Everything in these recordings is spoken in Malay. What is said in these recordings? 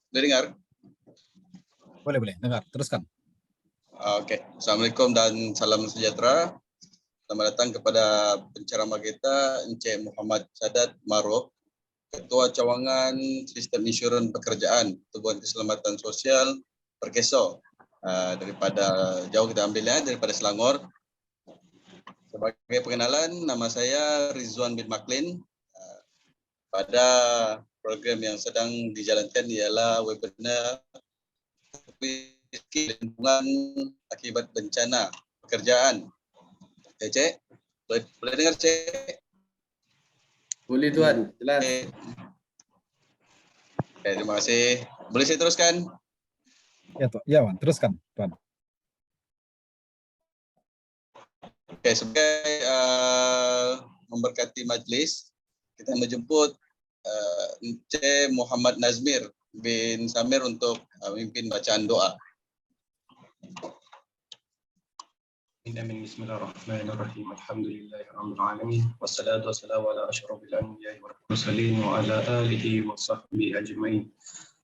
Boleh dengar? Boleh, dengar. Teruskan. Oke. Assalamualaikum dan salam sejahtera. Selamat datang kepada penceramah kita, Encik Muhammad Sadat Maruf, Ketua Cawangan Sistem Insurans Pekerjaan, Pertubuhan Keselamatan Sosial, Perkeso. Daripada jauh kita ambilnya, daripada Selangor. Sebagai pengenalan, nama saya Rizwan bin Maklin. Pada program yang sedang dijalankan ialah webinar lingkungan akibat bencana pekerjaan. Cik, boleh dengar Cik? Boleh Tuan, jelas. Terima kasih. Boleh saya teruskan? Ya, Wan, teruskan, Tuan. Sebagai memberkati majlis, kita menjemput Encik Muhammad Nazmir bin Samir untuk memimpin bacaan doa. Bismillahirrahmanirrahim. Alhamdulillahirabbil alamin. Wassalatu wassalamu ala asyrofil anbiya'i wal mursalin wa ala alihi wa sahbihi ajmain.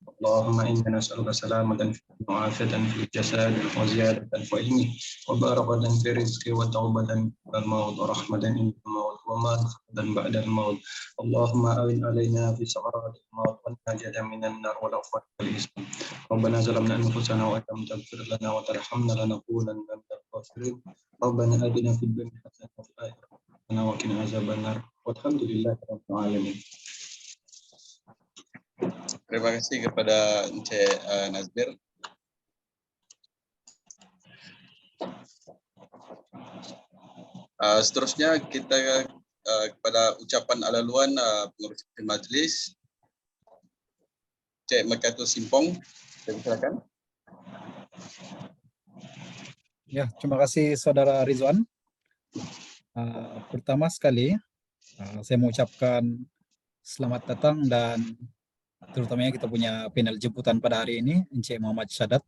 Allahumma inna nas'aluka salamatan wa afiatan fil jasad wa ziyadatan fi ilmi wa barakatan fi rizqi wa tawbatan al maut wa rahmatan inda maut wa maghfiratan ba'da al maut. Allahumma awin alaina fi sakaratil maut wa najatan minan nar wa lafat wal islam. Rabbana zalamna anfusana wa lam taghfir lana wa tarhamna lanakunanna minal khasirin. Rabbana atina fid dunya hasanatan wa fil akhirati hasanatan wa qina azabannar. Walhamdulillahirabbil alamin. Terima kasih kepada Encik Nazmir. Seterusnya kita kepada ucapan ala-luan pengurus majlis, Encik Mekatul Simpong. Silakan. Ya, terima kasih Saudara Rizwan. Pertama sekali, saya mengucapkan selamat datang dan terutamanya kita punya panel jemputan pada hari ini, Encik Muhammad Sadat,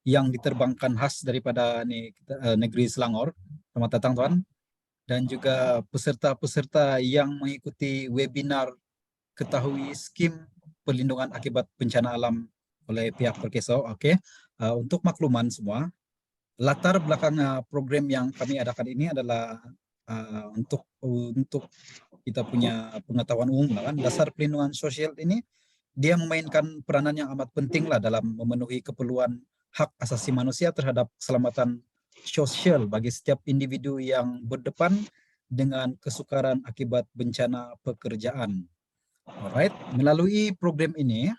yang diterbangkan khas daripada negeri Selangor. Selamat datang Tuan. Dan juga peserta-peserta yang mengikuti webinar ketahui skim perlindungan akibat bencana alam oleh pihak Perkeso. Oke. Untuk makluman semua, latar belakang program yang kami adakan ini adalah untuk kita punya pengetahuan umum lah kan. Dasar perlindungan sosial ini dia memainkan peranan yang amat penting lah dalam memenuhi keperluan hak asasi manusia terhadap keselamatan sosial bagi setiap individu yang berdepan dengan kesukaran akibat bencana pekerjaan. Alright, melalui program ini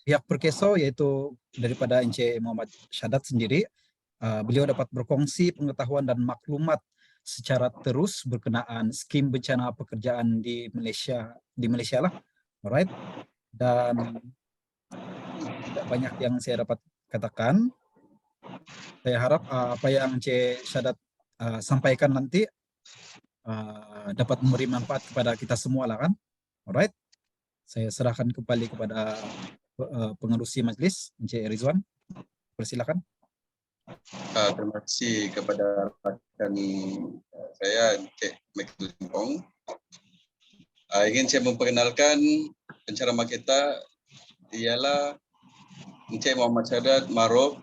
pihak Perkeso yaitu daripada Encik Muhammad Sadat sendiri, beliau dapat berkongsi pengetahuan dan maklumat secara terus berkenaan skim bencana pekerjaan di Malaysia lah. Alright, dan tidak banyak yang saya dapat katakan. Saya harap apa yang Encik Sadat sampaikan nanti dapat memberi manfaat kepada kita semua lah kan. Alright, saya serahkan kembali kepada pengerusi majlis, Encik Rizwan. Persilakan. Terima kasih kepada rakan saya, Encik Mekatul Simpong. Ingin saya memperkenalkan penceramah kita ialah Encik Muhammad Sadat Maruf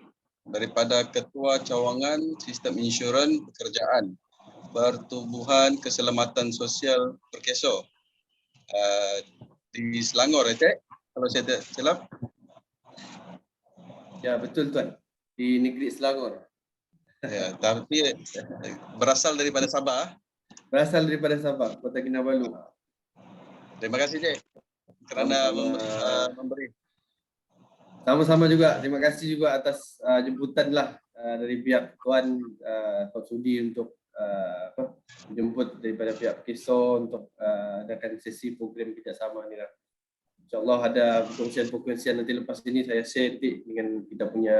daripada Ketua Cawangan Sistem Insurans Pekerjaan, Pertubuhan Keselamatan Sosial Perkeso di Selangor, Cik. Kalau saya tidak silap. Ya, betul Tuan. Di negeri Selangor. Ya, tapi berasal daripada Sabah. Berasal daripada Sabah, Kota Kinabalu. Terima kasih Cik kerana memberi. Sama-sama juga. Terima kasih juga atas jemputan lah dari pihak Tuan Sudi untuk menjemput daripada pihak Perkeso untuk adakan sesi program kerjasama ni lah. InsyaAllah ada perkongsian nanti lepas ini saya share dengan kita punya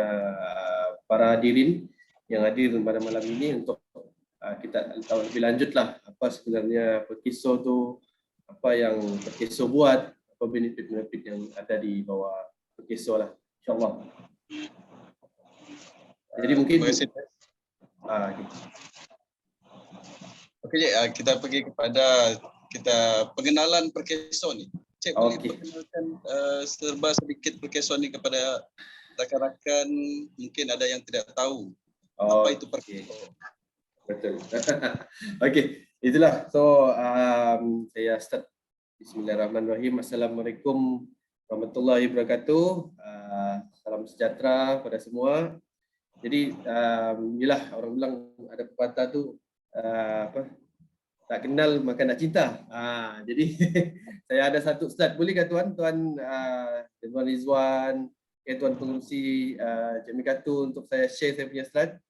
para hadirin yang hadir pada malam ini untuk kita tahu lebih lanjut lah apa sebenarnya Perkeso tu, apa yang Perkeso buat, apa benefit-benefit yang ada di bawah Perkeso lah, insyaAllah. Jadi mungkin gitu. Okey, kita pergi kepada pengenalan Perkeso ni. Cik boleh Okey. perkenalkan serba sedikit perkeson ni kepada rakan-rakan, mungkin ada yang tidak tahu apa itu Okey. perkeson. Betul. Okey, itulah. So saya start. Bismillahirrahmanirrahim. Assalamualaikum warahmatullahi wabarakatuh. Salam sejahtera pada semua. Jadi yelah orang bilang ada pepatah tu apa? Tak kenal maka nak cinta. Jadi saya ada satu slide. Boleh ke tuan? Tuan Rizwan, tuan pengurusi Cik Mikatu untuk saya share saya punya slide.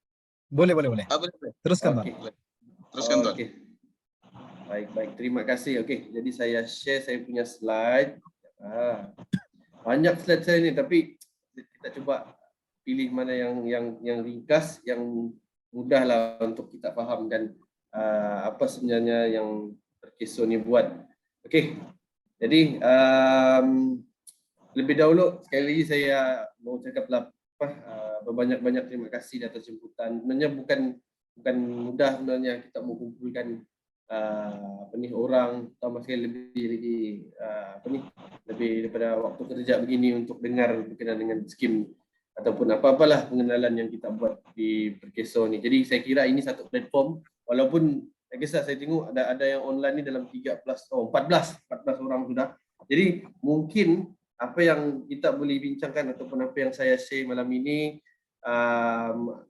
Boleh. Apa itu? Teruskan, Okey. Tuan. Teruskan tuan. Okey. Baik. Terima kasih. Okey, jadi saya share saya punya slide. Banyak slide saya ni, tapi kita cuba pilih mana yang ringkas, yang mudahlah untuk kita faham dan apa sebenarnya yang Perkeso ni buat. Okey. Jadi lebih dahulu sekali lagi saya mau cakaplah berbanyak-banyak terima kasih atas jemputan. Sebenarnya bukan mudah sebenarnya kita mengumpulkan orang tambah sekali lebih daripada waktu kerja begini untuk dengar berkenaan dengan skim ataupun apa-apalah pengenalan yang kita buat di Perkeso ni. Jadi saya kira ini satu platform, walaupun saya tengok ada yang online ni dalam 14 orang sudah. Jadi mungkin apa yang kita boleh bincangkan ataupun apa yang saya share malam ini,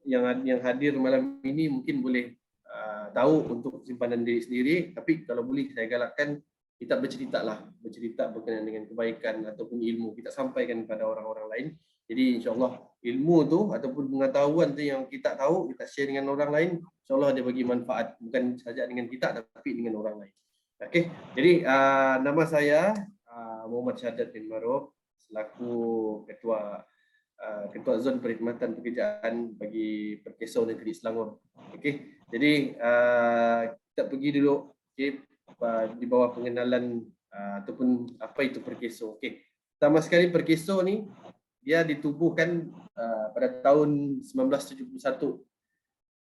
yang hadir malam ini mungkin boleh tahu untuk simpanan diri sendiri, tapi kalau boleh saya galakkan kita bercerita berkenaan dengan kebaikan ataupun ilmu kita sampaikan kepada orang-orang lain. Jadi insyaAllah ilmu tu ataupun pengetahuan tu yang kita tahu, kita share dengan orang lain, insyaAllah dia bagi manfaat bukan saja dengan kita tapi dengan orang lain. Okey, jadi nama saya Muhammad Syahadat bin Maruf selaku Ketua Zon Perkhidmatan Pekerjaan bagi Perkeso Negeri Selangor. Okey, jadi kita pergi dulu di bawah pengenalan ataupun apa itu Perkeso. Okey, pertama sekali Perkeso ni dia ditubuhkan pada tahun 1971.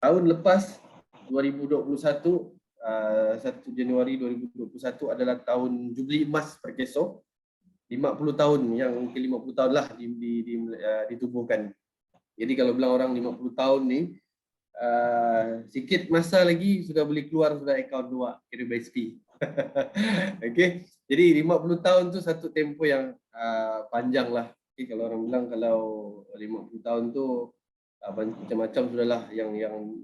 Tahun lepas 2021, 1 Januari 2021 adalah tahun Jubli Emas Perkeso. 50 tahun, yang ke-50 tahun lah ditubuhkan. Jadi kalau bilang orang 50 tahun ni, sikit masa lagi sudah boleh keluar sudah akaun 2 kira BSP. Okey, jadi 50 tahun tu satu tempoh yang panjang lah. Okay, kalau orang bilang kalau 50 tahun tu macam-macam sudahlah yang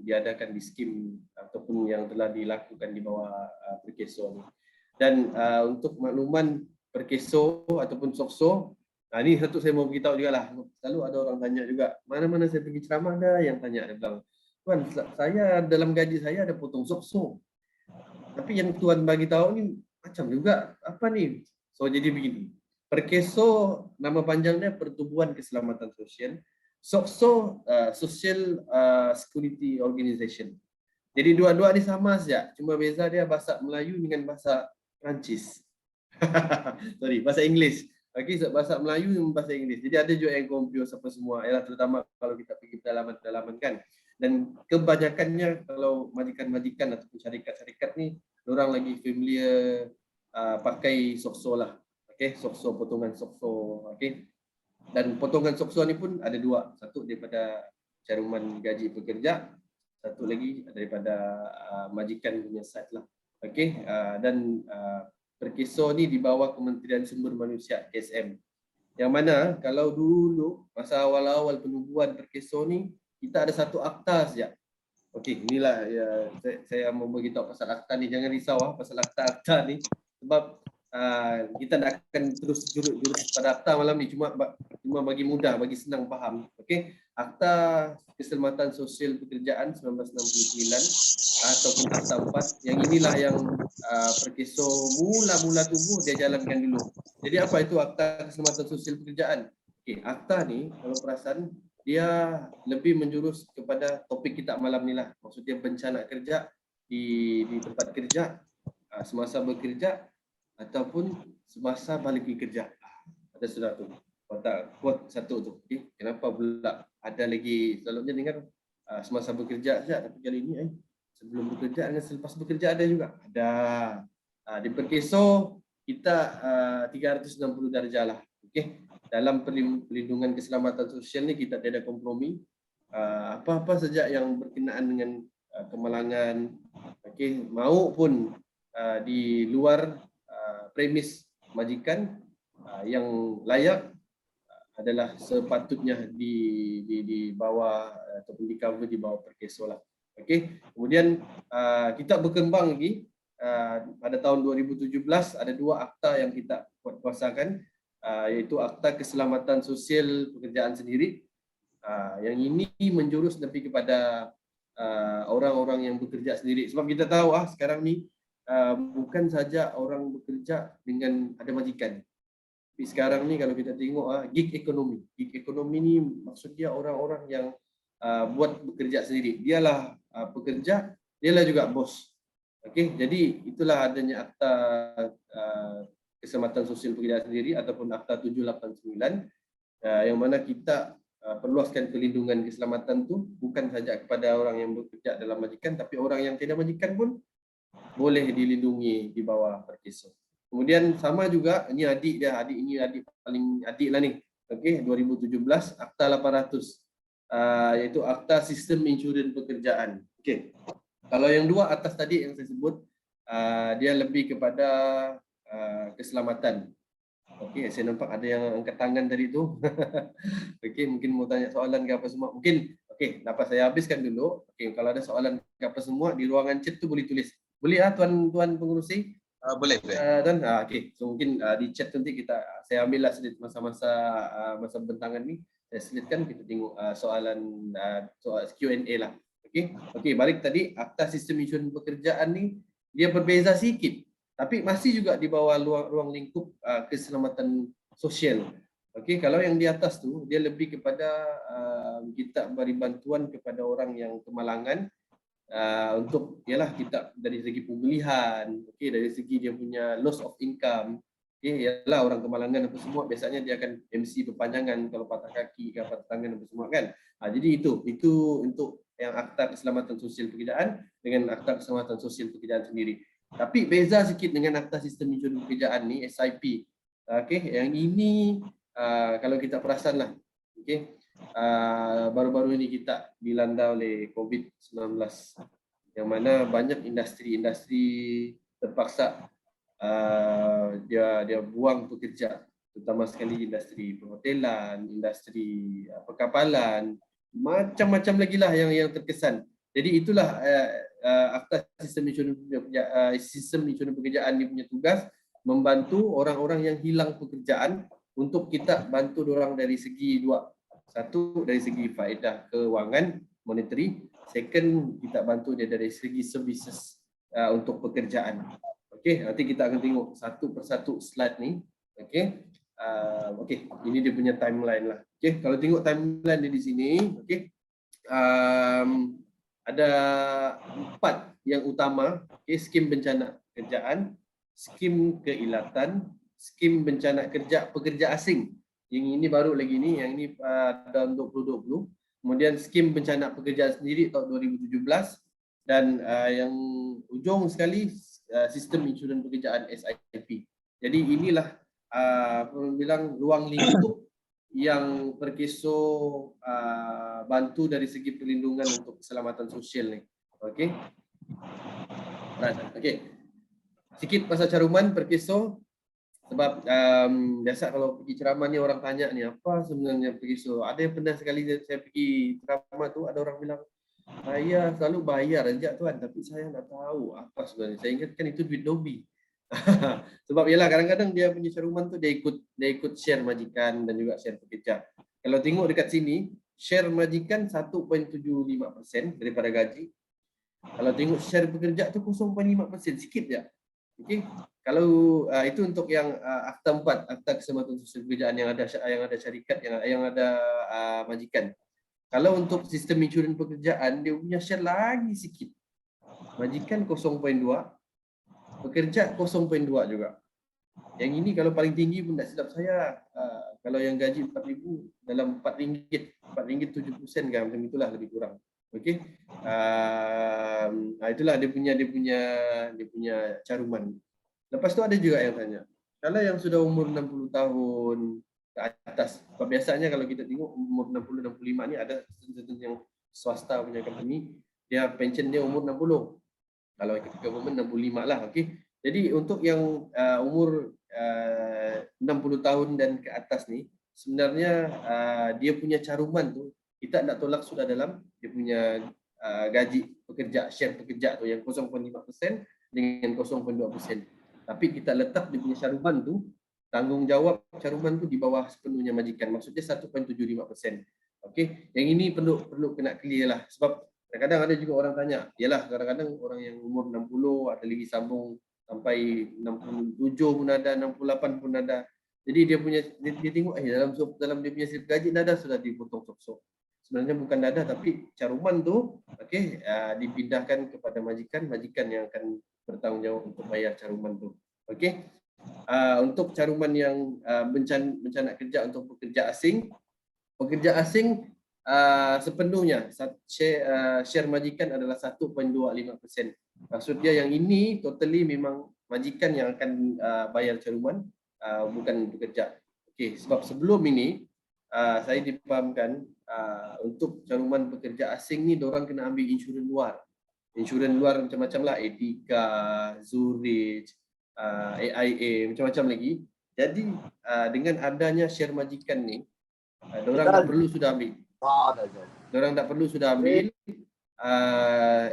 diadakan di skim ataupun yang telah dilakukan di bawah Perkeso ni. Dan untuk makluman Perkeso ataupun Sokso, ni satu saya mau beritahu juga lah. Selalu ada orang tanya juga, mana-mana saya pergi ceramah ada yang tanya, dia bilang, Tuan, saya dalam gaji saya ada potong Sokso. Tapi yang Tuan bagi tahu ni macam juga, apa ni? So jadi begini, Perkeso nama panjangnya Pertubuhan Keselamatan Sosial, Sokso Social Security Organization. Jadi dua-dua ni sama saja, cuma beza dia bahasa Melayu dengan bahasa Perancis. Bahasa Inggeris. Okey, bahasa Melayu dengan bahasa Inggeris. Jadi ada juga yang confuse apa semua. Ialah terutama kalau kita pergi pedalaman-pedalaman kan. Dan kebanyakannya kalau majikan-majikan ataupun syarikat-syarikat ni, orang lagi familiar pakai Sokso lah. Okey, Sokso, potongan Sokso. Okey. Dan potongan Sokso ni pun ada dua. Satu daripada caruman gaji pekerja, satu lagi daripada majikan punya side lah. Okey, dan Perkeso ni di bawah Kementerian Sumber Manusia KSM. Yang mana kalau dulu masa awal-awal penubuhan Perkeso ni kita ada satu akta saja. Okey, inilah ya, saya mau beritahu pasal akta ni, jangan risau pasal akta ni sebab kita tak akan terus jurus pada akta malam ni, cuma bagi mudah, bagi senang faham. Okey, Akta Keselamatan Sosial Pekerjaan 1969 ataupun Akta 4, yang inilah yang Perkeso mula-mula tubuh dia jalankan dulu. Jadi apa itu Akta Keselamatan Sosial Pekerjaan? Okey, akta ni kalau perasan dia lebih menjurus kepada topik kita malam ni lah. Maksudnya bencana kerja di tempat kerja, semasa bekerja ataupun semasa balik kerja. Ada sudah tu. Quote satu tu. Okay. Kenapa pula ada lagi selalunya dengar semasa bekerja saja, tapi kali ini sebelum bekerja dengan selepas bekerja ada juga. Ada. Di Perkeso kita 360 darjah lah. Okey. Dalam perlindungan keselamatan sosial ni kita tiada kompromi. Apa-apa saja yang berkenaan dengan kemalangan, okey, maupun di luar premis majikan yang layak adalah sepatutnya di bawah ataupun di cover di bawah Perkeso lah. Okey. Kemudian kita berkembang lagi pada tahun 2017 ada 2 akta yang kita kuasakan, iaitu Akta Keselamatan Sosial Pekerjaan Sendiri. Yang ini menjurus lebih kepada orang-orang yang bekerja sendiri. Sebab kita tahu sekarang ni bukan saja orang bekerja dengan ada majikan. Tapi sekarang ni kalau kita tengok gig ekonomi. Gig ekonomi ni maksud dia orang-orang yang buat bekerja sendiri. Dialah pekerja, dialah juga bos. Okey, jadi itulah adanya Akta Keselamatan Sosial Pekerjaan Sendiri ataupun Akta 789 yang mana kita perluaskan perlindungan keselamatan tu bukan saja kepada orang yang bekerja dalam majikan, tapi orang yang tidak majikan pun boleh dilindungi di bawah Perkeso. Kemudian sama juga, ini adik paling adik lah ni. Okey, 2017 Akta 800 iaitu Akta Sistem Insurans Pekerjaan. Okey. Kalau yang 2 atas tadi yang saya sebut dia lebih kepada keselamatan. Okey, saya nampak ada yang angkat tangan tadi tu. Okey, mungkin mau tanya soalan ke apa semua. Mungkin okey, dapat saya habiskan dulu. Okey, kalau ada soalan ke apa semua di ruangan chat tu boleh tulis. Boleh tuan pengurusi? Boleh. Dan okey, so mungkin di chat nanti saya ambillah sedikit masa bentangan ni. Saya selitkan, kita tengok soalan soal Q&A lah. Okey, balik tadi Akta Sistem Insurans Pekerjaan ni dia berbeza sikit, tapi masih juga di bawah ruang lingkup keselamatan sosial. Okey, kalau yang di atas tu dia lebih kepada kita beri bantuan kepada orang yang kemalangan untuk kita dari segi pemulihan, okey, dari segi dia punya loss of income. Okey, ialah orang kemalangan apa semua biasanya dia akan MC berpanjangan kalau patah kaki ke patah tangan apa semua kan. Jadi itu untuk yang Akta Keselamatan Sosial Pekerjaan dengan Akta Keselamatan Sosial Pekerjaan sendiri. Tapi beza sikit dengan Akta Sistem Insurans Pekerjaan ni, SIP. Okey, yang ini kalau kita perasan lah, okey, baru-baru ini kita dilanda oleh COVID-19 yang mana banyak industri terpaksa dia buang pekerja, terutama sekali industri perhotelan, industri perkapalan, macam-macam lagi lah yang terkesan. Jadi itulah Akta Sistem Insurans Pekerjaan ni punya tugas, membantu orang-orang yang hilang pekerjaan untuk kita bantu orang dari segi dua. Satu, dari segi faedah kewangan monetary. Second, kita bantu dia dari segi services untuk pekerjaan. Okey, nanti kita akan tengok satu persatu slide ni. Okey. Okey, ini dia punya timeline lah. Okey, kalau tengok timeline dia di sini, okey. Ada 4 yang utama, okey, skim bencana kerjaan, skim keilatan, skim bencana kerja pekerja asing. Yang ini baru lagi ni, yang ini tahun 2020. Kemudian skim bencana pekerjaan sendiri tahun 2017 dan yang ujung sekali sistem insurans pekerjaan SIP. Jadi inilah bilang ruang lingkup yang Perkeso bantu dari segi perlindungan untuk keselamatan sosial ni. Okey. Right. Okey. Sikit pasal caruman Perkeso. Sebab biasa kalau pergi ceramah ni orang tanya ni apa sebenarnya Perkeso. Ada yang pernah sekali saya pergi ceramah tu ada orang bilang saya selalu bayar aja tuan, tapi saya nak tahu apa sebenarnya. Saya ingatkan itu duit lobby. Sebab ialah kadang-kadang dia punya caruman tu dia ikut share majikan dan juga share pekerja. Kalau tengok dekat sini, share majikan 1.75% daripada gaji. Kalau tengok share pekerja tu 0.5%, sikit je. Okey. Kalau itu untuk yang Akta 4, Akta Keselamatan Sosial Pekerjaan yang ada syarikat, yang ada majikan. Kalau untuk sistem insurans pekerjaan, dia punya share lagi sikit. Majikan 0.2, pekerja 0.2 juga. Yang ini kalau paling tinggi pun tak silap saya, kalau yang gaji 4,000 dalam RM4 kan, macam itulah lebih kurang. Okey. Itulah dia punya caruman. Lepas tu ada juga yang tanya, Kalau yang sudah umur 60 tahun ke atas, biasanya kalau kita tengok umur 60-65 ni ada yang swasta punya company, dia pension dia umur 60. Kalau government 65 lah, okey. Jadi untuk yang umur 60 tahun dan ke atas ni, sebenarnya dia punya caruman tu kita nak tolak sudah dalam dia punya gaji pekerja, share pekerja tu yang 0.5% dengan 0.2%. Tapi kita letak dia punya caruman tu, tanggungjawab caruman tu di bawah sepenuhnya majikan. Maksudnya 1.75%. Okey, yang ini perlu kena clear lah, sebab kadang-kadang ada juga orang tanya, yalah kadang-kadang orang yang umur 60 ada lagi sambung sampai 67 pun ada, 68 pun ada. Jadi dia punya dia tengok dalam dia punya slip gaji dada sudah dipotong sok-sok. Sebenarnya bukan dada tapi caruman tu okey dipindahkan kepada majikan yang akan bertanggungjawab untuk bayar caruman tu. Okey. Untuk caruman yang bencana kerja untuk pekerja asing sepenuhnya share majikan adalah 1.25%. Maksudnya yang ini totally memang majikan yang akan bayar caruman, bukan pekerja. Okey, sebab sebelum ini saya dipahamkan untuk caruman pekerja asing ni diorang kena ambil insurans luar. Insurans luar macam-macam lah, Etika, Zurich, AIA, macam-macam lagi. Jadi dengan adanya share majikan ni, diorang tak perlu sudah ambil. Diorang tak perlu sudah ambil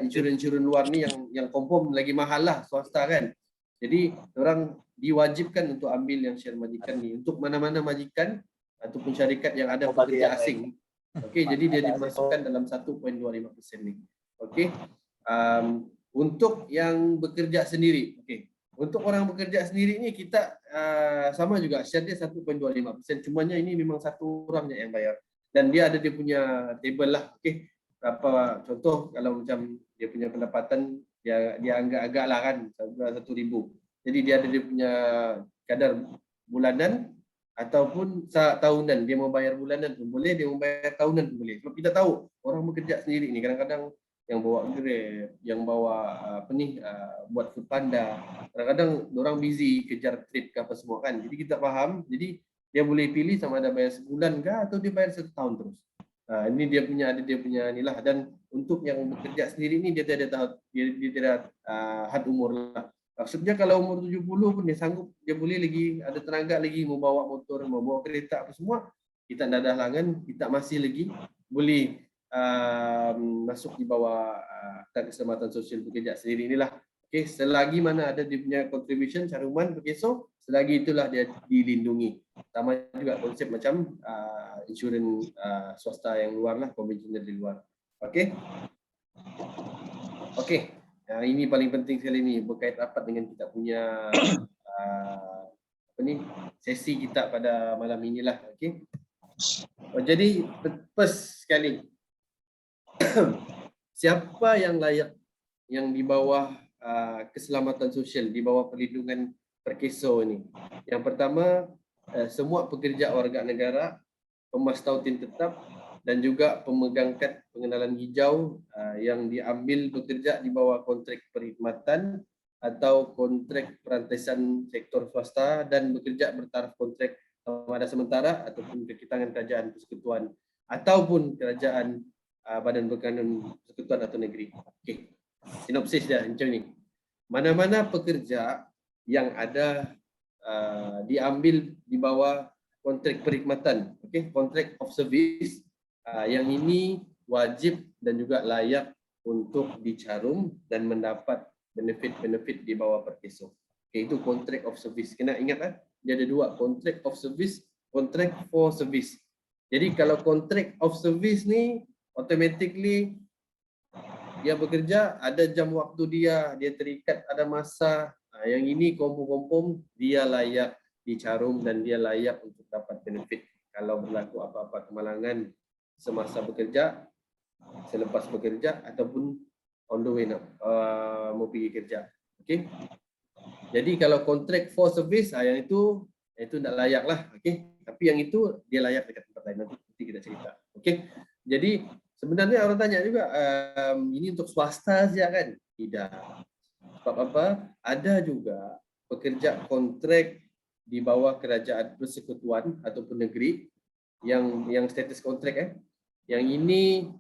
insurans luar ni yang confirm lagi mahal lah, swasta kan. Jadi diorang diwajibkan untuk ambil yang share majikan ni untuk mana-mana majikan ataupun syarikat yang ada pekerja asing. Okey, jadi dia dimasukkan dalam 1.25% ni. Okey. Untuk yang bekerja sendiri, okey. Untuk orang bekerja sendiri ni kita sama juga share dia 1.25%. Cumanya ini memang satu orang je yang bayar. Dan dia ada dia punya table lah. Okey. Berapa contoh kalau macam dia punya pendapatan dia agak-agak lah kan 1,000. Jadi dia ada dia punya kadar bulanan ataupun tahunan. Dia mau bayar bulanan pun boleh, dia mau bayar tahunan pun boleh. Sebab kita tahu orang bekerja sendiri ni kadang-kadang yang bawa Grab, yang bawa buat Foodpanda, kadang-kadang orang busy kejar trip ke apa semua kan. Jadi kita faham, jadi dia boleh pilih sama ada bayar sebulan ke atau dia bayar 1 tahun terus. Ini dia punya inilah. Dan untuk yang bekerja sendiri ni dia tidak had umur lah. Maksudnya kalau umur 70 pun dia sanggup, dia boleh lagi ada tenaga lagi mau bawa motor, mau bawa kereta apa semua, kita tak ada halangan, kita masih lagi boleh masuk di bawah keselamatan sosial pekerja sendiri inilah. Okey, selagi mana ada dia punya contribution caruman berkeso, selagi itulah dia dilindungi. Sama juga konsep macam insurans swasta yang luar lah, konvensional di luar. Okey. Okey. Ini paling penting sekali ni, berkait rapat dengan kita punya sesi kita pada malam inilah. Okey. Jadi first sekali, siapa yang layak yang di bawah keselamatan sosial, di bawah perlindungan perkeso ini? Yang pertama, semua pekerja warga negara, pemas tautin tetap dan juga pemegang kad pengenalan hijau yang diambil bekerja di bawah kontrak perkhidmatan atau kontrak perantaian sektor swasta dan bekerja bertaraf kontrak pada sementara ataupun kekitangan kerajaan persekutuan ataupun kerajaan badan berkanun persekutuan atau negeri. Okey. Sinopsis dia macam ni. Mana-mana pekerja yang ada diambil di bawah kontrak perkhidmatan, okey, contract of service, yang ini wajib dan juga layak untuk dicarum dan mendapat benefit-benefit di bawah perkeso. Okey, itu contract of service. Kena ingat dia ada dua, contract of service, contract for service. Jadi kalau contract of service ni automatically dia bekerja, ada jam waktu dia terikat, ada masa. Yang ini kompom-kompom dia layak dicarum dan dia layak untuk dapat benefit kalau berlaku apa-apa kemalangan semasa bekerja, selepas bekerja ataupun on the way mau pergi kerja. Okey. Jadi kalau contract for service yang itu tak layak lah. Okey. Tapi yang itu dia layak dekat tempat lain, nanti kita cerita. Okey. Jadi sebenarnya orang tanya juga ini untuk swasta saja kan? Tidak. Sebab apa? Ada juga pekerja kontrak di bawah kerajaan persekutuan ataupun negeri yang status kontrak yang ini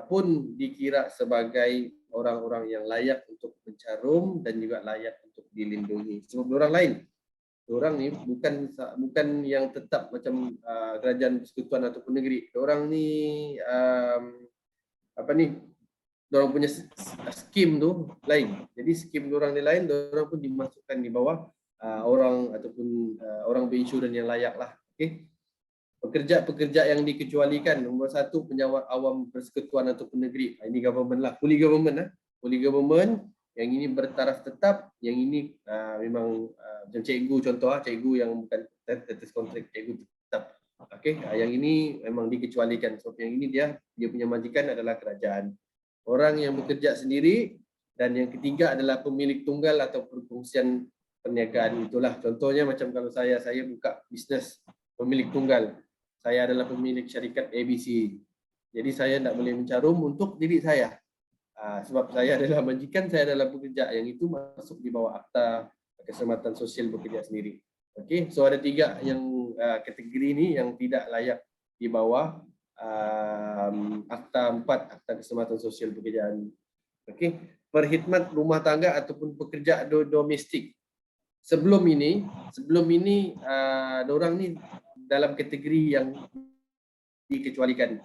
pun dikira sebagai orang-orang yang layak untuk mencarum dan juga layak untuk dilindungi. Sebab orang lain, orang ni bukan yang tetap macam kerajaan persekutuan ataupun negeri. Orang ni orang punya skim tu lain. Jadi skim orang ni lain, orang pun dimasukkan di bawah orang ataupun orang berinsurans yang layak lah. Okey. Pekerja-pekerja yang dikecualikan, nombor 1 penjawat awam persekutuan ataupun negeri. Ini government lah, fully government fully government. Yang ini bertaraf tetap, yang ini memang macam cikgu contoh cikgu yang bukan status kontrak, cikgu tetap. Okey, yang ini memang dikecualikan. Sebab yang ini dia punya majikan adalah kerajaan. Orang yang bekerja sendiri, dan yang ketiga adalah pemilik tunggal atau perkongsian perniagaan. Itulah contohnya macam kalau saya buka bisnes pemilik tunggal. Saya adalah pemilik syarikat ABC. Jadi saya tidak boleh mencarum untuk diri saya. Sebab saya adalah majikan, saya adalah pekerja. Yang itu masuk di bawah Akta Keselamatan Sosial Bekerja sendiri. Okey, so ada 3 yang kategori ini yang tidak layak di bawah Akta 4, Akta Keselamatan Sosial Pekerjaan. Okey, perkhidmat rumah tangga ataupun pekerja domestik. Sebelum ini dorang ni dalam kategori yang dikecualikan.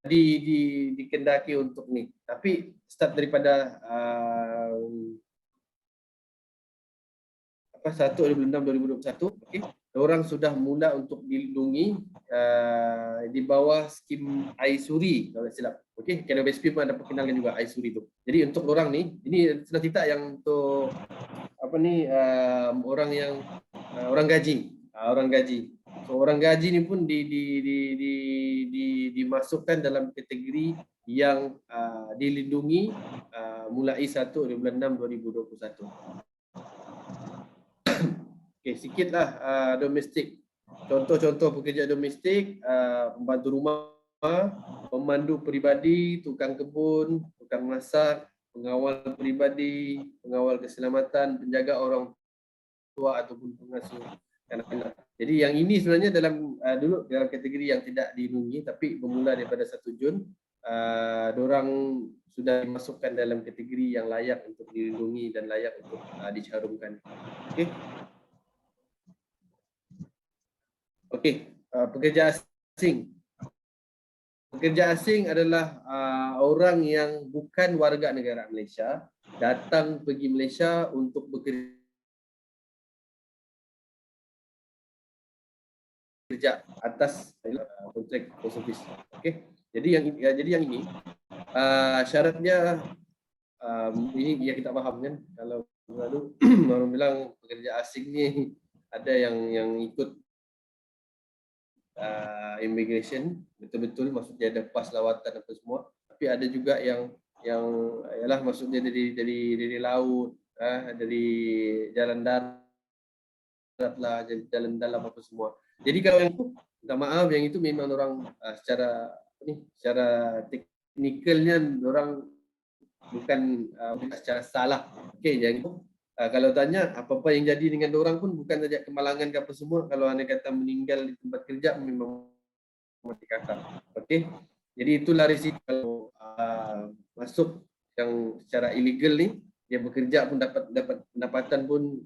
Dikendaki untuk ni. Tapi start daripada 1/6/2021, okey, orang sudah mula untuk dilindungi di bawah skim Aisuri kalau tak silap. Okey, KWSP pun ada perkenalkan juga Aisuri tu. Jadi untuk orang ni, ini senang cerita yang untuk orang yang orang gaji. So, orang gaji ni pun dimasukkan dalam kategori yang dilindungi mulai 1/6/2021. Okey, sikitlah domestik. Contoh-contoh pekerja domestik, pembantu rumah, pemandu peribadi, tukang kebun, tukang masak, pengawal peribadi, pengawal keselamatan, penjaga orang tua ataupun pengasuh anak-anak. Jadi yang ini sebenarnya dulu dalam kategori yang tidak dilindungi, tapi bermula daripada 1 Jun, dorang sudah dimasukkan dalam kategori yang layak untuk dilindungi dan layak untuk dicarumkan. Okey. Okey, pekerja asing. Pekerja asing adalah orang yang bukan warga negara Malaysia, datang pergi Malaysia untuk bekerja atas kontrak service. Okey. Jadi yang ini syaratnya ini yang kita faham kan, kalau lalu orang bilang pekerja asing ni ada yang ikut immigration betul-betul, maksudnya ada pas lawatan apa semua, tapi ada juga yang ialah maksudnya dari laut, dari jalan darat lah, jalan dalam apa semua. Jadi kalau yang itu, minta maaf, yang itu memang orang secara teknikalnya orang bukan secara salah. Okey, yang itu kalau tanya apa-apa yang jadi dengan orang pun bukan saja kemalangan ke apa semua. Kalau anda kata meninggal di tempat kerja memang mati kakak. Okey. Jadi itulah risiko kalau masuk yang secara ilegal ni, dia bekerja pun dapat pendapatan pun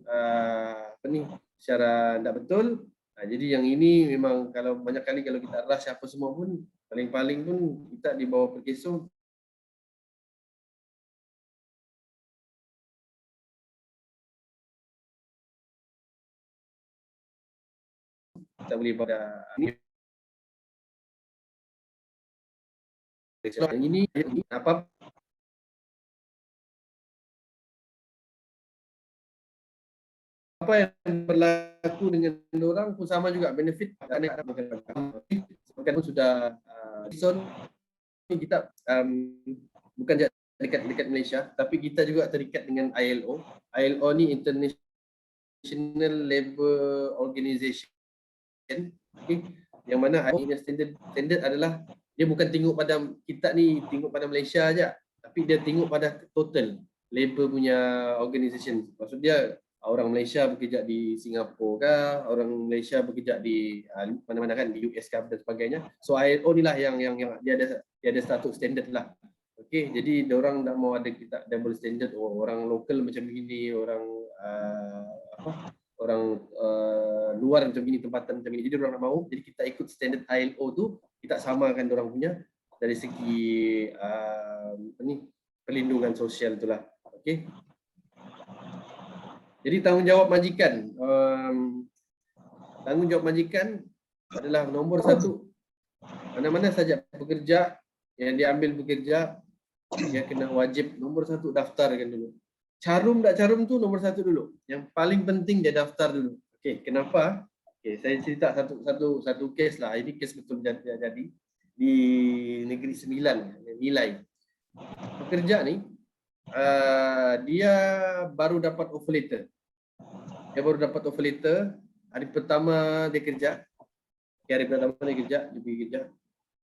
secara tidak betul. Jadi yang ini memang kalau banyak kali kalau kita rush apa semua pun paling-paling pun kita dibawa perkeso. Kita boleh pada ini apa yang berlaku dengan orang pun sama juga, benefit bukan sudah kita bukan dekat Malaysia, tapi kita juga terikat dengan ILO. ILO ni International Labour Organization. Okay. Yang mana standard adalah dia bukan tengok pada kita ni, tengok pada Malaysia aja, tapi dia tengok pada total labor punya organisation. Maksud dia orang Malaysia bekerja di Singapura kah, orang Malaysia bekerja di mana-mana kan, di US kah dan sebagainya. So ILO ni lah yang dia ada satu standard lah. Okey, jadi orang tak mau ada kita double standard, orang lokal macam ini, orang luar macam ini, tempatan macam ini. Jadi orang nak mau, jadi kita ikut standard ILO tu, kita samakan orang punya dari segi perlindungan sosial itulah. Okey. Jadi tanggungjawab majikan. Tanggungjawab majikan adalah nombor satu. Mana-mana saja pekerja yang diambil bekerja, dia kena wajib nombor satu daftarkan dulu. Carum tak carum tu nombor satu dulu. Yang paling penting dia daftar dulu. Okey, kenapa? Okey, saya cerita satu kes lah. Ini kes betul jadi di Negeri Sembilan, Nilai. Pekerja ni dia baru dapat offer letter. Hari pertama dia kerja. Hari pertama dia kerja, dia pergi kerja.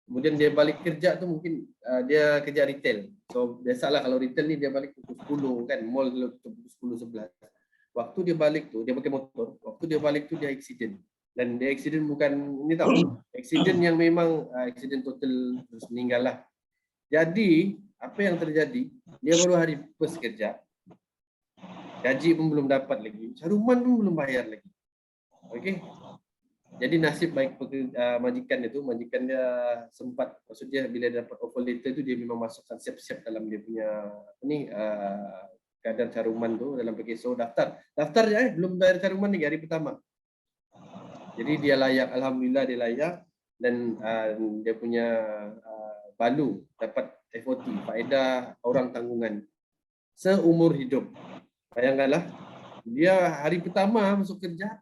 Kemudian dia balik kerja tu mungkin dia kerja retail. So biasalah kalau retail ni dia balik pukul 10 kan, mall pukul 10 11. Waktu dia balik tu dia pakai motor. Waktu dia balik tu dia accident. Dan dia accident bukan ini tau. Accident yang memang accident total terus meninggal lah. Jadi apa yang terjadi? Dia baru hari first kerja. Gaji pun belum dapat lagi. Caruman pun belum bayar lagi. Okey. Jadi nasib baik majikan dia sempat, maksudnya bila dia dapat offer letter tu dia memang masukkan siap-siap dalam dia punya kadar caruman tu dalam PKSO daftar. Daftar je belum bayar caruman lagi hari pertama. Jadi dia layak, alhamdulillah dia layak, dan dia punya balu dapat FOT, faedah orang tanggungan seumur hidup. Bayangkanlah, dia hari pertama masuk kerja,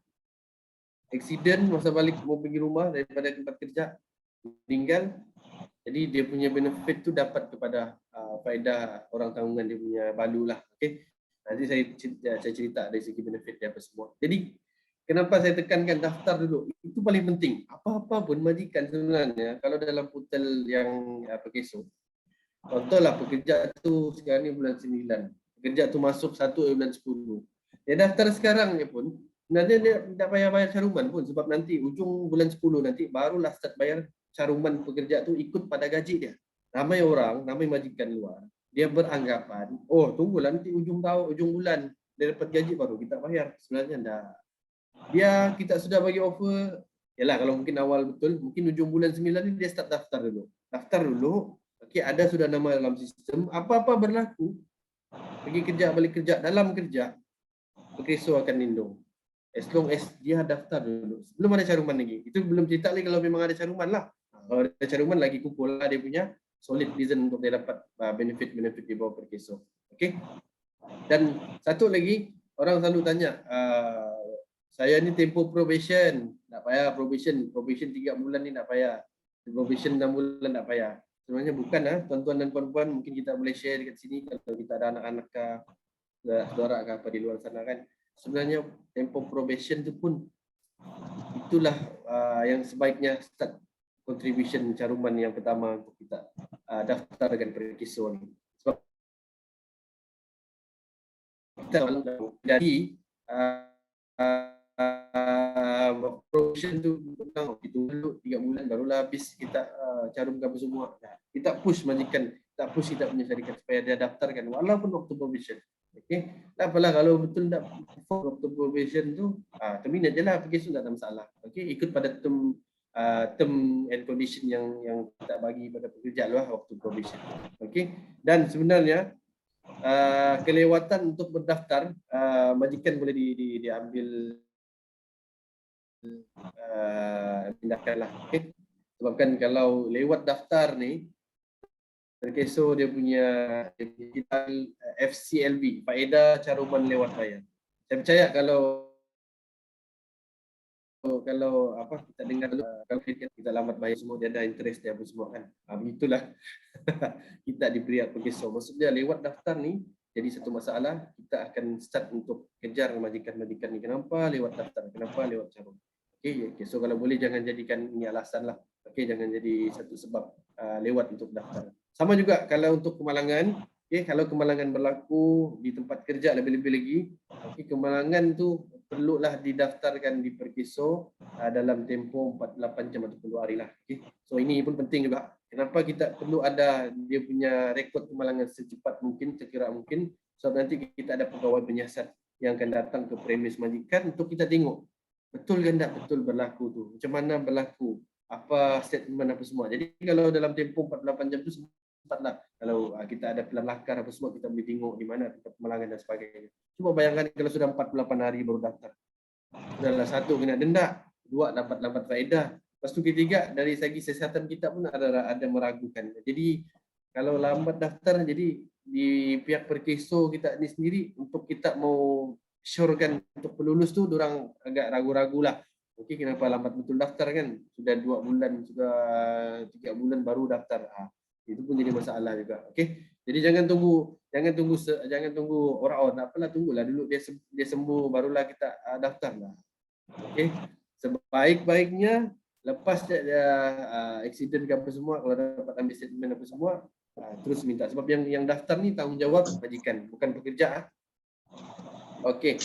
accident masa balik mau pergi rumah daripada tempat kerja, meninggal. Jadi dia punya benefit tu dapat kepada faedah orang tanggungan, dia punya balu lah. Okay? Nanti saya cerita dari segi benefit dia apa semua. Jadi kenapa saya tekankan daftar dulu? Itu paling penting. Apa-apa pun majikan sebenarnya kalau dalam portal yang PKSO. Contohlah pekerja tu sekarang ni bulan 9. Pekerja tu masuk 1 bulan 10. Dia daftar sekarang ni pun sebenarnya dia tak payah bayar caruman pun, sebab nanti ujung bulan 10 nanti barulah start bayar caruman pekerja tu ikut pada gaji dia. Ramai orang, ramai majikan luar, dia beranggapan, oh tunggulah nanti ujung bulan dia dapat gaji baru kita bayar. Sebenarnya enggak. Kita sudah bagi offer, yalah kalau mungkin awal betul, mungkin ujung bulan 9 ni dia start daftar dulu. Daftar dulu, okey, ada sudah nama dalam sistem, apa-apa berlaku, pergi kerja, balik kerja, dalam kerja, PKSO akan lindung. As long as dia daftar dulu. Belum ada caruman lagi. Itu belum cerita lagi kalau memang ada caruman lah. Kalau ada caruman lagi kumpul lah dia punya solid reason untuk dia dapat benefit di bawah PKSO. Okey. Dan satu lagi, orang selalu tanya, saya ni tempoh probation, tak payah probation 3 bulan ni tak payah. Probation 6 bulan tak payah. Sebenarnya bukan tuan-tuan dan puan-puan, mungkin kita boleh share dekat sini kalau kita ada anak-anak ke saudara ke apa di luar sana kan. Sebenarnya tempoh probation tu pun itulah yang sebaiknya start contribution caruman yang pertama untuk kita daftarkan PKSO ni. Sebab kita jadi probation tu itu dulu 3 bulan barulah habis kita carumkan apa semua. Kita push majikan, kita push kita punya syarikat supaya dia daftarkan walaupun waktu probation. Okey, tak apalah kalau betul tak waktu probation tu terminate je lah, PKSO tak ada masalah. Okey, ikut pada term and condition yang kita bagi pada pekerja lah waktu probation. Okey, dan sebenarnya kelewatan untuk berdaftar majikan boleh diambil tindakan lah. Okay? Sebabkan kalau lewat daftar ni, PKSO dia punya digital FCLB, faedah caruman lewat bayar. Saya percaya kalau apa kita dengar kalau kita lambat bayar semua, dia ada interest dia apa semua kan. Begitulah kita diberi PKSO. Maksudnya lewat daftar ni jadi satu masalah, kita akan start untuk kejar majikan-majikan ni. Kenapa lewat daftar? Kenapa lewat carum? Okey, so kalau boleh jangan jadikan ini alasan lah. Okey, jangan jadi satu sebab lewat untuk daftar. Sama juga kalau untuk kemalangan, Okey, kalau kemalangan berlaku di tempat kerja lebih-lebih lagi, okey, kemalangan tu perlulah didaftarkan di Perkiso dalam tempoh 48 jam ataupun 2 hari lah. Okey. So ini pun penting juga. Kenapa kita perlu ada dia punya rekod kemalangan secepat mungkin, sekira mungkin, sebab nanti kita ada pegawai penyiasat yang akan datang ke premis majikan untuk kita tengok betul ke tak betul berlaku tu. Macam mana berlaku, apa statement apa semua. Jadi kalau dalam tempoh 48 jam tu cepatlah. Kalau kita ada pelan lakar apa semua, kita boleh tengok di mana tempat kemalangan dan sebagainya. Cuba bayangkan kalau sudah 48 hari baru daftar. Sudahlah, satu kena denda, dua dapat faedah. Lepas tu ketiga dari segi kesihatan kita pun ada meragukan. Jadi kalau lambat daftar, jadi di pihak Perkiso kita ni sendiri untuk kita mau syorkan untuk pelulus tu orang agak ragu-ragu lah. Okey, kenapa lambat betul daftar kan? Sudah 2 bulan, sudah 3 bulan baru daftar. Itu pun jadi masalah juga. Okey. Jadi jangan tunggu orang apalah, tunggulah dulu dia sembuh barulah kita daftar lah. Okey. Sebaik-baiknya lepas dia accident ke apa semua, kalau dapat ambil statement apa semua, terus minta, sebab yang daftar ni tanggungjawab majikan, bukan pekerja. Okey.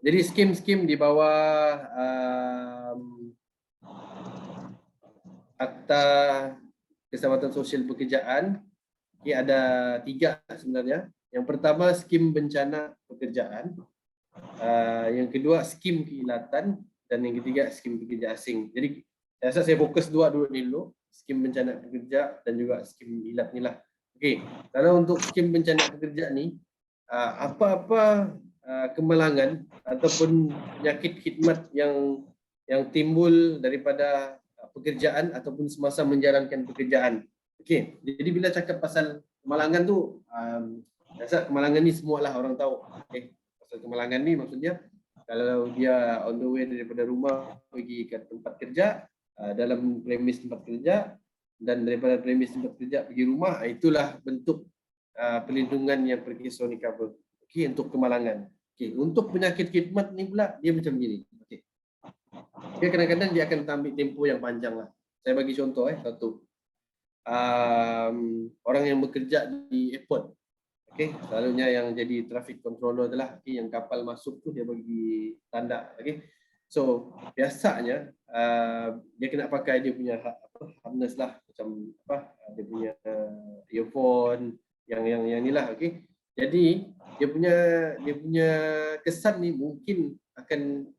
Jadi skim-skim di bawah Akta Keselamatan Sosial Pekerjaan, ada 3 sebenarnya. Yang pertama skim bencana pekerjaan, yang kedua skim keilatan, dan yang ketiga skim pekerja asing. Jadi saya fokus dua dulu, skim bencana pekerja dan juga skim ilat ni lah. Okey, kalau untuk skim bencana pekerja ni, apa-apa kemalangan ataupun penyakit khidmat yang timbul daripada pekerjaan ataupun semasa menjalankan pekerjaan. Okey, jadi bila cakap pasal kemalangan tu, kemalangan ni semualah orang tahu. Okey, pasal kemalangan ni maksudnya kalau dia on the way daripada rumah pergi ke tempat kerja, dalam premis tempat kerja, dan daripada premis tempat kerja pergi rumah, itulah bentuk perlindungan yang Perkiso ni cover. Okey, untuk kemalangan. Okey, untuk penyakit khidmat ni pula dia macam gini. Okey. Dia kadang-kadang dia akan ambil tempoh yang panjang lah. Saya bagi contoh satu. Orang yang bekerja di airport. Okey, selalunya yang jadi traffic controller adalah yang kapal masuk tu dia bagi tanda. Okey. So, biasanya dia kena pakai dia punya harness lah, macam dia punya earphone yang ni lah. Okey. Jadi dia punya kesan ni mungkin akan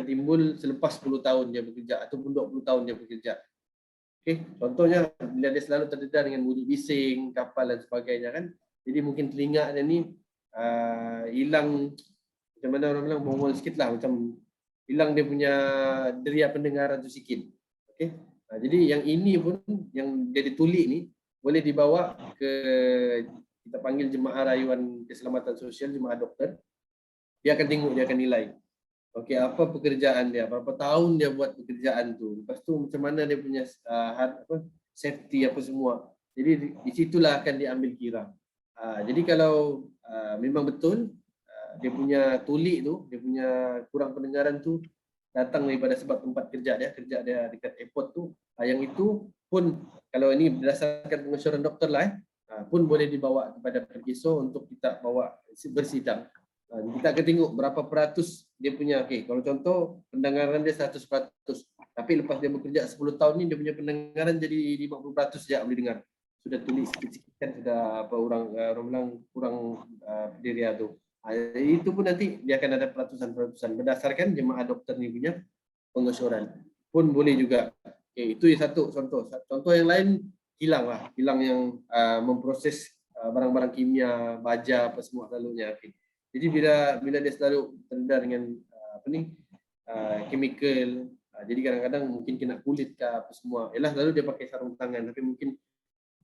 timbul selepas 10 tahun dia bekerja ataupun 20 tahun dia bekerja. Okey, contohnya bila dia selalu terdedah dengan bunyi bising kapal dan sebagainya kan. Jadi mungkin telinga dia ni hilang, macam mana orang bilang, bongol sikit lah, macam hilang dia punya deria pendengaran tu sikit. Okey. Jadi yang ini pun yang dia ditulis ni boleh dibawa ke, kita panggil jemaah rayuan keselamatan sosial, jemaah doktor. Dia akan tengok, dia akan nilai. Okey, apa pekerjaan dia, berapa tahun dia buat pekerjaan tu. Lepas tu macam mana dia punya safety apa semua. Jadi di situlah akan diambil kira. Jadi kalau memang betul dia punya tulik tu, dia punya kurang pendengaran tu datang daripada sebab tempat kerja dia dekat airport tu, yang itu pun kalau ini berdasarkan pengesyuran doktor lah pun boleh dibawa kepada Perkiso untuk kita bawa bersidang. Kita akan tengok berapa peratus dia punya. Okey, kalau contoh pendengaran dia 100%, tapi lepas dia bekerja 10 tahun ni dia punya pendengaran jadi 50% saja boleh dengar. Sudah tulis sikit-sikit kan, sudah orang bilang kurang deria tu. Itu pun nanti dia akan ada peratusan berdasarkan jemaah doktor ni punya pengesyuran. Pun boleh juga. Okey, itu satu contoh. Contoh yang lain, hilang yang memproses barang-barang kimia, baja apa semua selalunya. Okey. Jadi bila dia selalu terdedah dengan chemical, jadi kadang-kadang mungkin kena kulit ke apa semua. Yalah, lalu dia pakai sarung tangan, tapi mungkin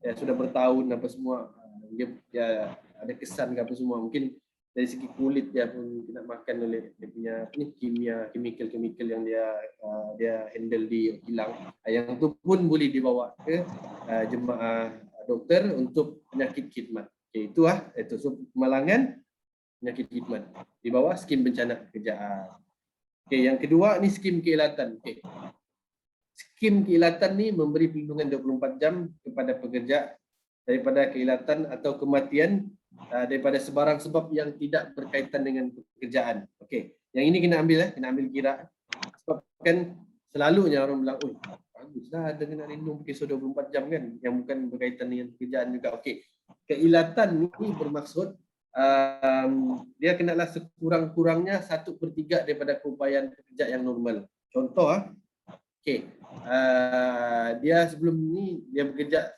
sudah bertahun apa semua, dia ada kesan ke apa semua. Mungkin dari segi kulit dia pun kena makan oleh dia punya chemical yang dia handle di hilang. Yang tu pun boleh dibawa ke jemaah doktor untuk penyakit khidmat. Okey, itu so, kemalangan penyakit khidmat di bawah skim bencana pekerjaan. Okey, yang kedua ni skim keilatan. Okey. Skim keilatan ni memberi perlindungan 24 jam kepada pekerja daripada keilatan atau kematian daripada sebarang sebab yang tidak berkaitan dengan pekerjaan. Okey. Yang ini kena ambil kira. Sebab kan selalunya orang bilang, "Oi, baguslah ada kena lindung kisah 24 jam kan yang bukan berkaitan dengan pekerjaan juga." Okey. Keilatan ni bermaksud dia kenalah sekurang-kurangnya 1/3 daripada keupayaan pekerja yang normal. Contoh okey. Dia sebelum ni dia bekerja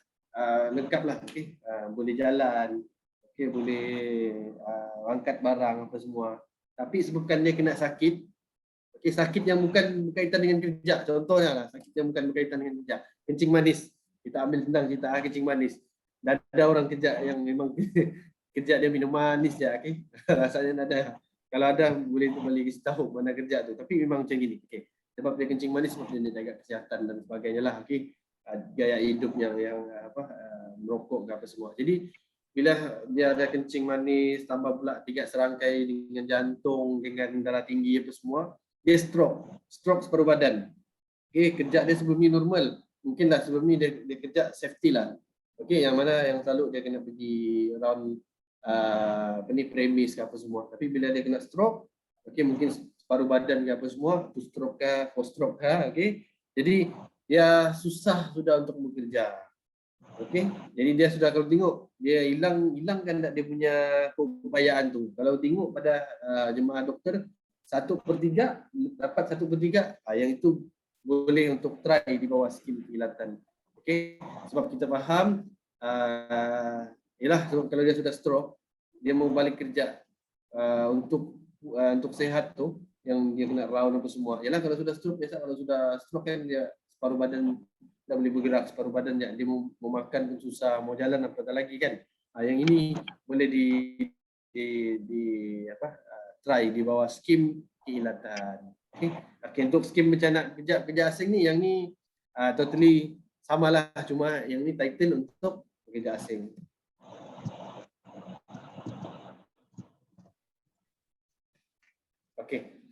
lengkaplah, okey. Boleh jalan, okey, boleh angkat barang apa semua. Tapi sebabkan dia kena sakit, okey, sakit yang bukan berkaitan dengan kerja. Contohnya lah, sakit yang bukan berkaitan dengan kerja. Kencing manis. Kita ambil senang cerita kencing manis. Dan ada orang kerja yang memang kerja dia minum manis je, okey. Rasanya ada. Kalau ada boleh tahu mana kerja tu. Tapi memang macam gini, okey. Sebab dia kencing manis, sebab dia jaga kesihatan dan sebagainya lah, okey. Gaya hidup yang merokok ke apa semua. Jadi bila dia ada kencing manis, tambah pula 3 serangkai dengan jantung, dengan darah tinggi apa semua, dia stroke separuh badan. Okey, kerja dia sebelum ni normal. Mungkinlah sebelum ni dia kerja safety lah. Okey, yang mana yang selalu dia kena pergi around premis ke apa semua. Tapi bila dia kena stroke, okey, mungkin separuh badan ke apa semua, tu stroke ke, post stroke ke, okey. Jadi dia susah sudah untuk bekerja. Okey, jadi dia sudah, kalau tengok dia hilangkan tak dia punya keupayaan tu. Kalau tengok pada jemaah doktor 1/3 dapat 1/3, yang itu boleh untuk try di bawah skim keilatan. Okey, sebab kita faham ialah sebab kalau dia sudah stroke, dia mau balik kerja untuk sehat tu yang dia kena round apa semua. Ialah kalau sudah stroke, biasa kalau sudah stroke kan dia separuh badan tak boleh bergerak, separuh badan dia mau makan pun susah, mau jalan apatah lagi kan. Yang ini boleh try di bawah skim keilatan. Okey, untuk skim bencana kerja asing ni, yang ni totally samalah, cuma yang ni title untuk pekerja asing. Okey.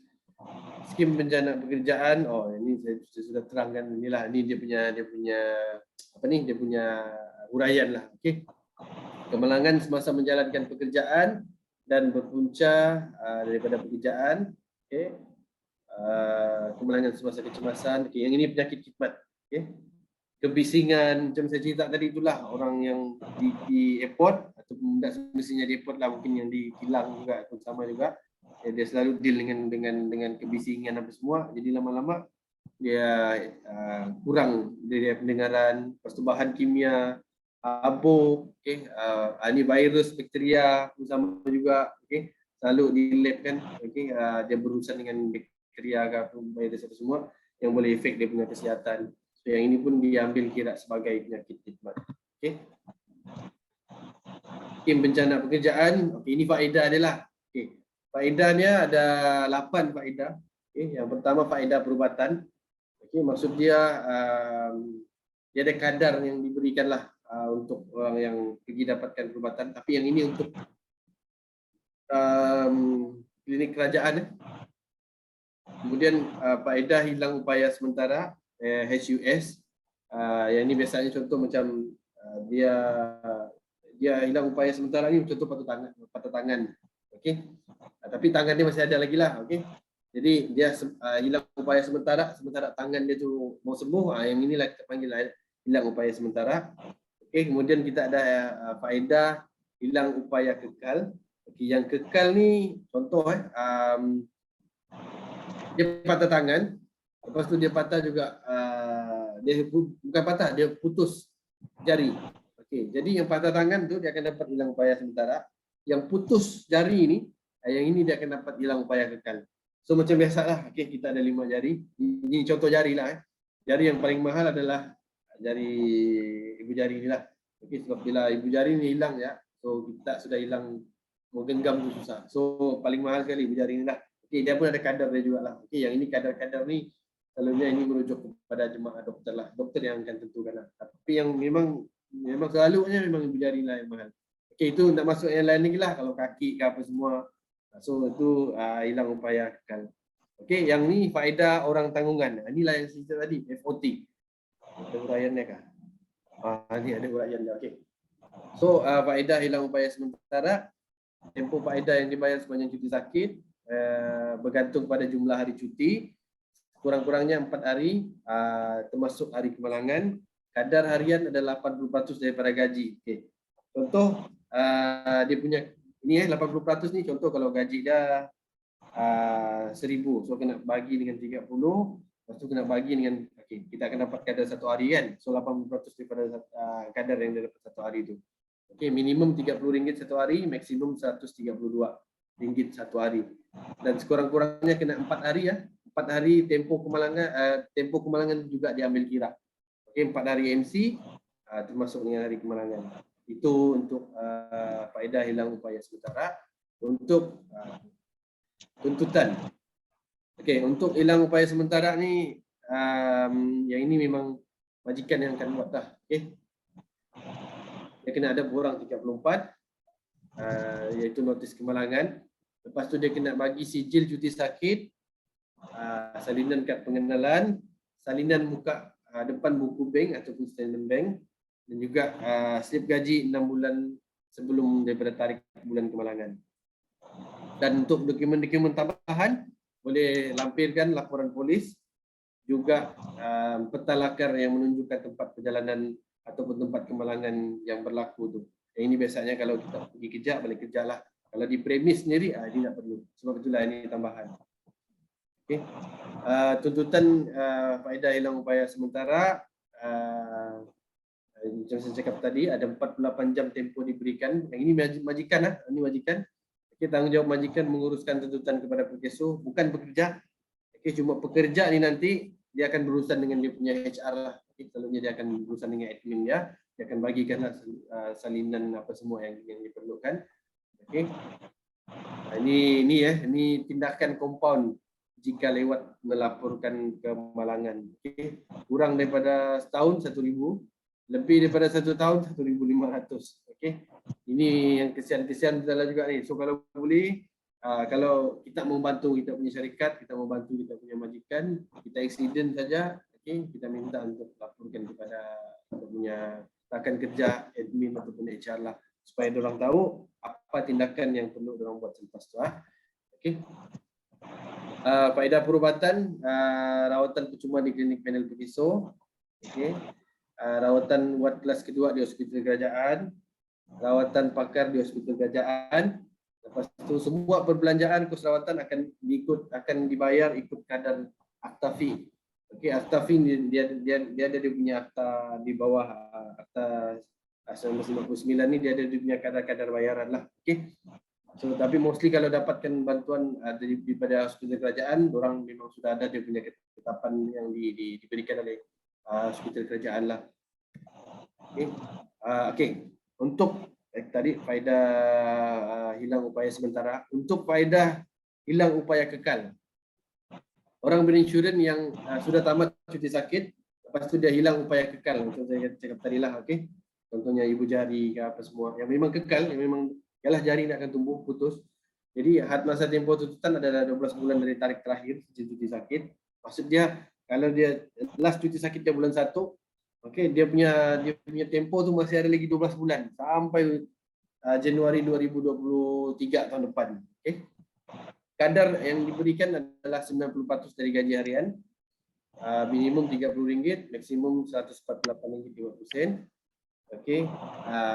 Skim bencana pekerjaan, ini saya sudah terangkan, inilah, ini dia punya huraian lah. Okey. Kemalangan semasa menjalankan pekerjaan dan berpunca daripada pekerjaan, okey. Kemalangan semasa kecemasan, okey, yang ini penyakit khidmat, okey. Kebisingan, macam saya cerita tadi itulah, orang yang di airport ataupun tidak semestinya di airport lah, mungkin yang di kilang juga pun sama juga. Dia selalu deal dengan kebisingan apa semua, jadi lama-lama dia kurang dari pendengaran, pertubahan kimia, habuk, okey, ini virus, bakteria sama juga, okey, selalu di lab kan, okey, dia berurusan dengan bakteria ke virus apa semua yang boleh efek dia punya kesihatan. So yang ini pun diambil kira sebagai penyakit khidmat. Okey. Skim bencana pekerjaan, okey, ini faedah dia lah. Okey. Faedahnya ada 8 faedah. Okay. Yang pertama faedah perubatan. Okay. Maksud dia dia ada kadar yang diberikanlah untuk orang yang pergi dapatkan perubatan. Tapi yang ini untuk klinik kerajaan. Kemudian faedah hilang upaya sementara, HUS. Yang ini biasanya contoh macam dia hilang upaya sementara ni, contoh patah tangan. Okey. Tapi tangan dia masih ada lagi lah, okey. Jadi dia hilang upaya sementara tangan dia tu mau sembuh, yang inilah kita panggil hilang upaya sementara. Okey, kemudian kita ada faedah hilang upaya kekal. Okey, yang kekal ni contoh dia patah tangan, lepas tu dia patah juga dia bukan patah, dia putus jari. Okey, jadi yang patah tangan tu dia akan dapat hilang upaya sementara. Yang putus jari ni, yang ini dia akan dapat hilang upaya kekal. So macam biasalah, okey, kita ada 5 jari. Ini contoh jari lah. Jari yang paling mahal adalah jari ibu jari ni lah. Okey, sebab bila ibu jari ni hilang ya, so kita sudah hilang, mau genggam tu susah. So paling mahal sekali ibu jari ni lah. Okey, dia pun ada kadar dia juga lah. Okey, yang ini kadar-kadar ni selalunya ini merujuk kepada jemaah doktor lah. Doktor yang akan tentukan lah. Tapi yang memang selalunya memang ibu jari lah yang mahal. Okey, itu nak masuk yang lain lagi lah, kalau kaki ke apa semua. So itu hilang upaya kekal. Okey, yang ni faedah orang tanggungan. Inilah yang saya tadi, FOT. Ada uraian dia kah? Ni ada uraian dia. Okey. So faedah hilang upaya sementara, tempoh faedah yang dibayar sepanjang cuti sakit bergantung pada jumlah hari cuti, kurang-kurangnya 4 hari termasuk hari kemalangan. Kadar harian adalah 80% daripada gaji. Okay. Contoh dia punya ini 80% ni contoh kalau gaji dah 1,000, so kena bagi dengan 30, lepas tu kena bagi dengan kita akan dapat kadar 1 hari kan. So 80% daripada kadar yang dia dapat 1 hari tu. Okey, minimum RM30 1 hari, maksimum RM132 1 hari. Dan sekurang-kurangnya kena 4 hari ya. 4 hari tempoh kemalangan juga diambil kira. Okey, 4 hari MC termasuk dengan hari kemalangan. Itu untuk faedah hilang upaya sementara. Untuk tuntutan. Okey, untuk hilang upaya sementara ni yang ini memang majikan yang akan buat dah. Okey. Dia kena ada borang 34 iaitu notis kemalangan. Lepas tu dia kena bagi sijil cuti sakit, salinan kad pengenalan, salinan muka depan buku bank ataupun statement bank, dan juga slip gaji 6 bulan sebelum daripada tarikh bulan kemalangan. Dan untuk dokumen-dokumen tambahan boleh lampirkan laporan polis, juga peta lakar yang menunjukkan tempat perjalanan ataupun tempat kemalangan yang berlaku tu. Yang ini biasanya kalau kita pergi kerja, balik kerja lah. Kalau di premis sendiri, ini tak perlu. Sebab itulah ini tambahan. Okay. Tuntutan faedah hilang upaya sementara, macam saya cakap tadi, ada 48 jam tempoh diberikan. Yang ini majikan lah, ini majikan. Okay, tanggungjawab majikan menguruskan tuntutan kepada pekeso, bukan pekerja. Okay, cuma pekerja ni nanti dia akan berurusan dengan dia punya HR lah. Okay, selalunya dia akan berurusan dengan admin dia akan bagikanlah salinan apa semua yang diperlukan. Okay. Ini tindakan compound jika lewat melaporkan kemalangan. Okay. Kurang daripada setahun 1,000, lebih daripada 1 tahun 1,500. Okay. Ini yang kesian-kesian salah juga ni. So kalau boleh, kalau kita mau bantu kita punya syarikat, kita mau bantu kita punya majikan, kita accident saja, okay, kita minta untuk laporkan kepada kita punya rakan kerja, admin ataupun HR lah, supaya diorang tahu apa tindakan yang perlu diorang buat selepas tu. Okay. Faedah perubatan, rawatan percuma di klinik panel pekeso, okay. Rawatan ward kelas kedua di hospital kerajaan, rawatan pakar di hospital kerajaan. Lepas tu semua perbelanjaan kos rawatan akan dibayar ikut kadar akta fee. Okey, akta fee dia ada dia punya akta di bawah akta 1959 ni, dia ada dia punya kadar-kadar bayaran lah. Okey. So tapi mostly kalau dapatkan bantuan daripada hospital kerajaan, orang memang sudah ada dia punya ketetapan yang diberikan oleh hospital kerajaan lah. Okey. Okey. Untuk tadi faedah hilang upaya sementara, untuk faedah hilang upaya kekal. Orang berinsurans yang sudah tamat cuti sakit, lepas tu dia hilang upaya kekal, macam saya cakap tadi lah, okey. Contohnya ibu jari ke apa semua, yang memang kekal, yang memang ialah jari nak akan tumbuh putus. Jadi had masa tempoh tuntutan adalah 12 bulan dari tarikh terakhir cuti sakit. Maksud dia kalau dia last cuti sakit dia bulan 1, okey, dia punya tempoh tu masih ada lagi 12 bulan sampai Januari 2023 tahun depan. Okey. Kadar yang diberikan adalah 90% dari gaji harian, minimum RM30, maksimum RM148.50. Okey.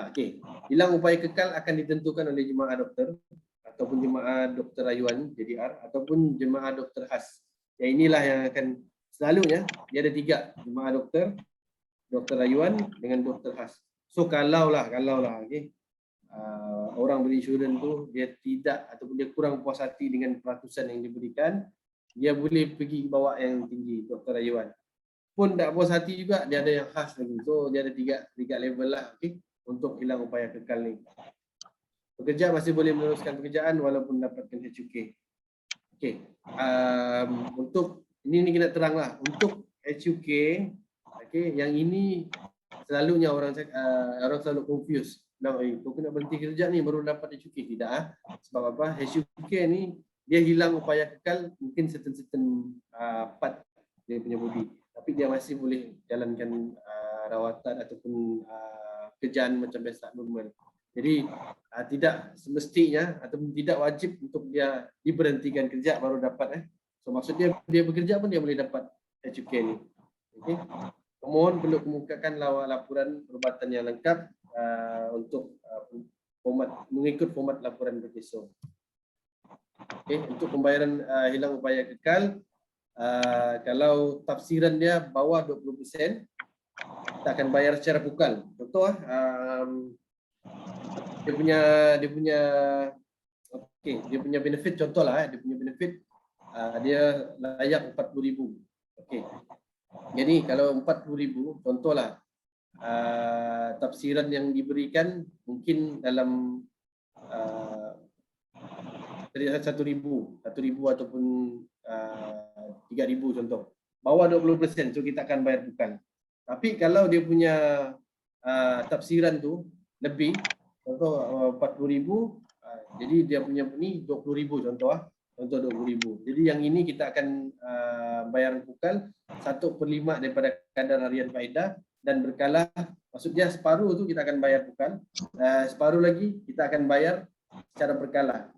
Okey. Hilang upaya kekal akan ditentukan oleh jemaah doktor ataupun jemaah doktor rayuan JDR ataupun jemaah doktor khas. Yang inilah yang akan selalunya dia ada 3, jemaah doktor rayuan dengan doktor khas. So kalau lah okey. Orang berinsurans tu dia tidak ataupun dia kurang puas hati dengan peratusan yang diberikan, dia boleh pergi bawa yang tinggi, doktor rayuan. Pun tak puas hati juga, dia ada yang khas lagi. So dia ada tiga level lah, okey, untuk hilang upaya kekal ni. Pekerja masih boleh meneruskan pekerjaan walaupun dapatkan HUK. Okey. Untuk ini kena terang lah. Untuk HUK, okey, yang ini selalunya orang selalu confuse. Kau kena berhenti kerja ni baru dapat HUK. Tidak. Sebab apa? HUK ni dia hilang upaya kekal mungkin certain part dia punya body. Tapi dia masih boleh jalankan rawatan ataupun pekerjaan macam biasa normal. Jadi tidak semestinya ataupun tidak wajib untuk dia diberhentikan kerja baru dapat. So maksudnya dia bekerja pun dia boleh dapat HUK ni. Okey. Pemohon perlu kemukakan laporan perubatan yang lengkap untuk mengikut format laporan berkisar. Okey, untuk pembayaran hilang upaya kekal, kalau tafsiran dia bawah 20%, kita akan bayar secara pukal. Contoh dia punya benefit, contohlah dia punya benefit dia layak 40,000. Okey. Jadi kalau 40,000, contohlah tafsiran yang diberikan mungkin dalam 1,000 ataupun 3,000 contoh. Bawah 20%, so kita akan bayar pukal. Tapi kalau dia punya tafsiran tu lebih, contoh 40,000, jadi dia punya ni 20,000 contoh. Contoh 20,000. Jadi yang ini kita akan bayar pukal 1/5 daripada kadar harian faedah dan berkala, maksudnya separuh tu kita akan bayar pukal, separuh lagi kita akan bayar secara berkala,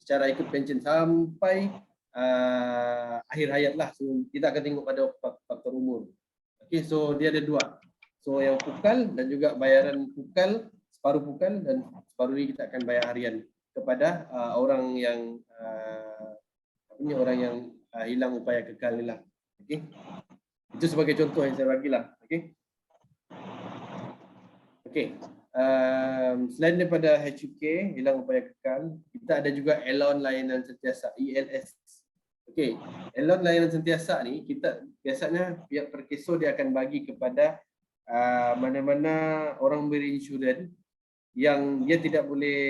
secara ikut pension sampai akhir hayat lah. So, kita akan tengok pada faktor umur. Okey, so dia ada 2. So yang pukal dan juga bayaran pukal, separuh pukal dan separuh ini kita akan bayar harian kepada orang yang hilang upaya kekal ni lah. Okey. Itu sebagai contoh yang saya bagilah. Okey. Okey. Selain daripada HUK, hilang upaya kekal, kita ada juga Allowance Layanan Sentiasa, ELS. Okey, Allowance Layanan Sentiasa ni kita biasanya pihak perkeso dia akan bagi kepada mana-mana orang berinsurans yang dia tidak boleh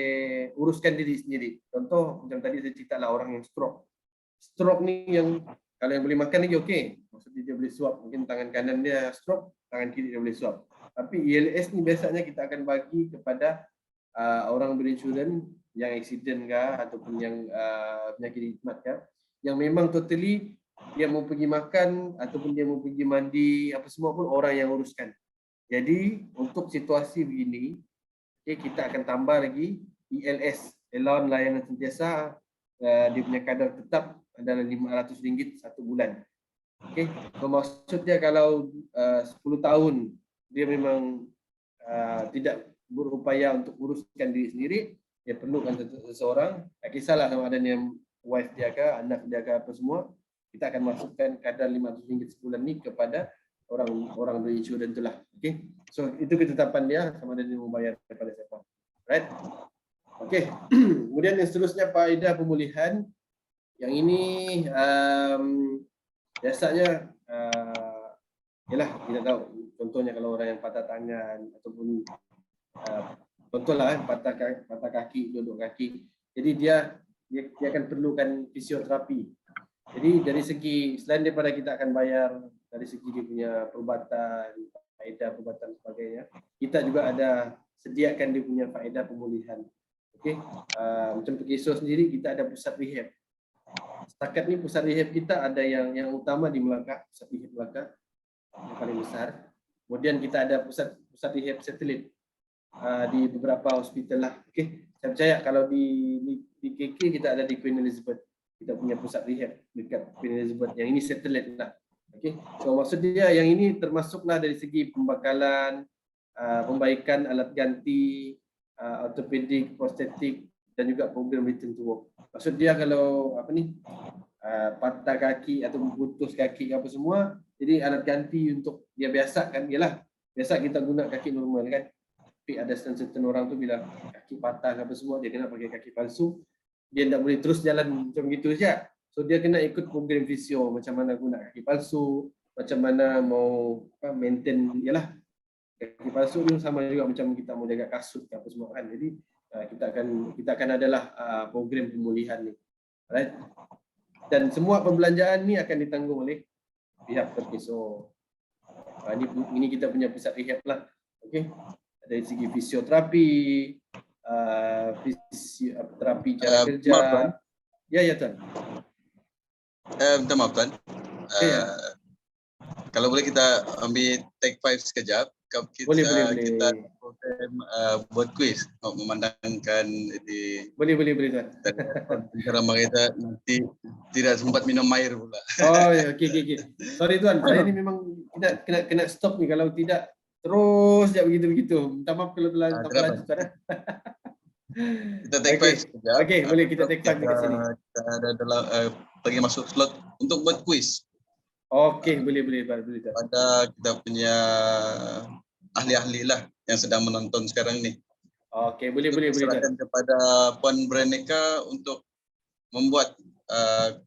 uruskan diri sendiri. Contoh macam tadi saya cerita lah orang yang stroke. Stroke ni yang kalau yang boleh makan lagi okey. Maksudnya dia boleh suap. Mungkin tangan kanan dia stroke, tangan kiri dia boleh suap. Tapi ELS ni biasanya kita akan bagi kepada orang berinsurans yang accident ke ataupun yang penyakit khidmat ke, yang memang totally dia mau pergi makan ataupun dia mau pergi mandi apa semua pun orang yang uruskan. Jadi untuk situasi begini, okay, kita akan tambah lagi ELS, Allowance Layanan Sentiasa, dia punya kadar tetap adalah RM500 satu bulan. Okay. So, maksudnya kalau 10 tahun dia memang tidak berupaya untuk uruskan diri sendiri, dia perlukan seseorang, tak kisahlah sama ada yang wife dia ke, anak dia ke apa semua, kita akan masukkan kadar RM500 sebulan ni kepada orang berinsurans itulah. Okey. So itu ketetapan dia sama ada dia membayar kepada siapa. Right? Okey. Kemudian yang seterusnya faedah pemulihan. Yang ini biasanya yalah kita tahu, contohnya kalau orang yang patah tangan ataupun contohlah patah kaki, duduk kaki. Jadi dia akan perlukan fisioterapi. Jadi dari segi selain daripada kita akan bayar dari segi dia punya perubatan, faedah perubatan sebagainya, kita juga ada sediakan dia punya faedah pemulihan. Okey, macam perkeso sendiri kita ada pusat rehab. Setakat ni pusat rehab kita ada yang utama di Melaka, pusat rehab Melaka yang paling besar. Kemudian kita ada pusat rehab satelit di beberapa hospital lah. Okey, saya percaya kalau di KK kita ada di Queen Elizabeth. Kita punya pusat rehab dekat Queen Elizabeth. Yang ini satelit lah. Okey. So maksud dia yang ini termasuklah dari segi pembekalan, pembaikan alat ganti, ortopedik, prostetik dan juga program return to work. Maksud dia kalau patah kaki atau putus kaki apa semua, jadi alat ganti untuk dia biasa kan, ialah biasa kita guna kaki normal kan. Tapi ada certain orang tu bila kaki patah apa semua dia kena pakai kaki palsu. Dia tak boleh terus jalan macam gitu saja. So dia kena ikut program fisio, macam mana guna kaki palsu, macam mana mau maintain, yalah kaki palsu ni sama juga macam kita mau jaga kasut apa semua kan. Jadi kita akan adalah program pemulihan ni. Alright. Dan semua pembelanjaan ni akan ditanggung oleh pihak perkeso. Ini kita punya pusat rehab lah. Okey. Dari segi fisioterapi, terapi cara kerja. Maaf, Tuan. Ya Tuan. Minta maaf Tuan. Kalau boleh kita ambil take 5 sekejap. Cup kita, Boleh. kita program buat kuis untuk memandangkan Boleh tuan. penceramah kita nanti tidak sempat minum air pula. Oh ya, okey. Sorry tuan, saya ni memang kena stop ni, kalau tidak terus je begitu. Minta maaf kalau terlalu Kenapa? tuan. Kita take Okey. five sekejap. Okey, boleh kita take five dekat sini. Kita ada dalam bagi masuk slot untuk buat kuis. Okey, boleh tuan. Pada kita punya ahli-ahli lah yang sedang menonton sekarang ni. Okey, boleh tuan. Silakan kepada Puan Breneka untuk membuat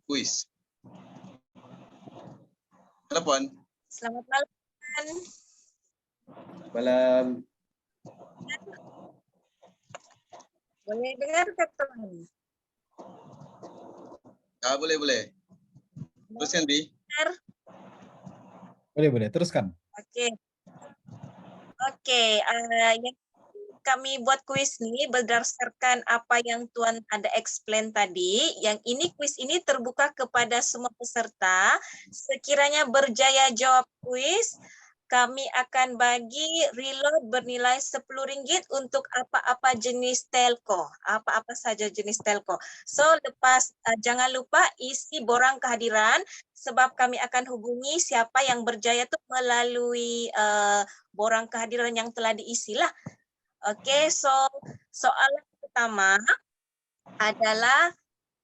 kuis. Halo Puan. Selamat malam. Malam. Boleh dengar ke Tuan? Boleh. Teruskan Bi. Boleh, teruskan. Okey. Yang kami buat kuis ni berdasarkan apa yang Tuan ada explain tadi. Yang ini kuis ini terbuka kepada semua peserta. Sekiranya berjaya jawab kuis, kami akan bagi reload bernilai RM10 untuk apa-apa jenis telco. Apa-apa saja jenis telco. So lepas jangan lupa isi borang kehadiran sebab kami akan hubungi siapa yang berjaya tu melalui borang kehadiran yang telah diisi lah. Okey, so soalan pertama adalah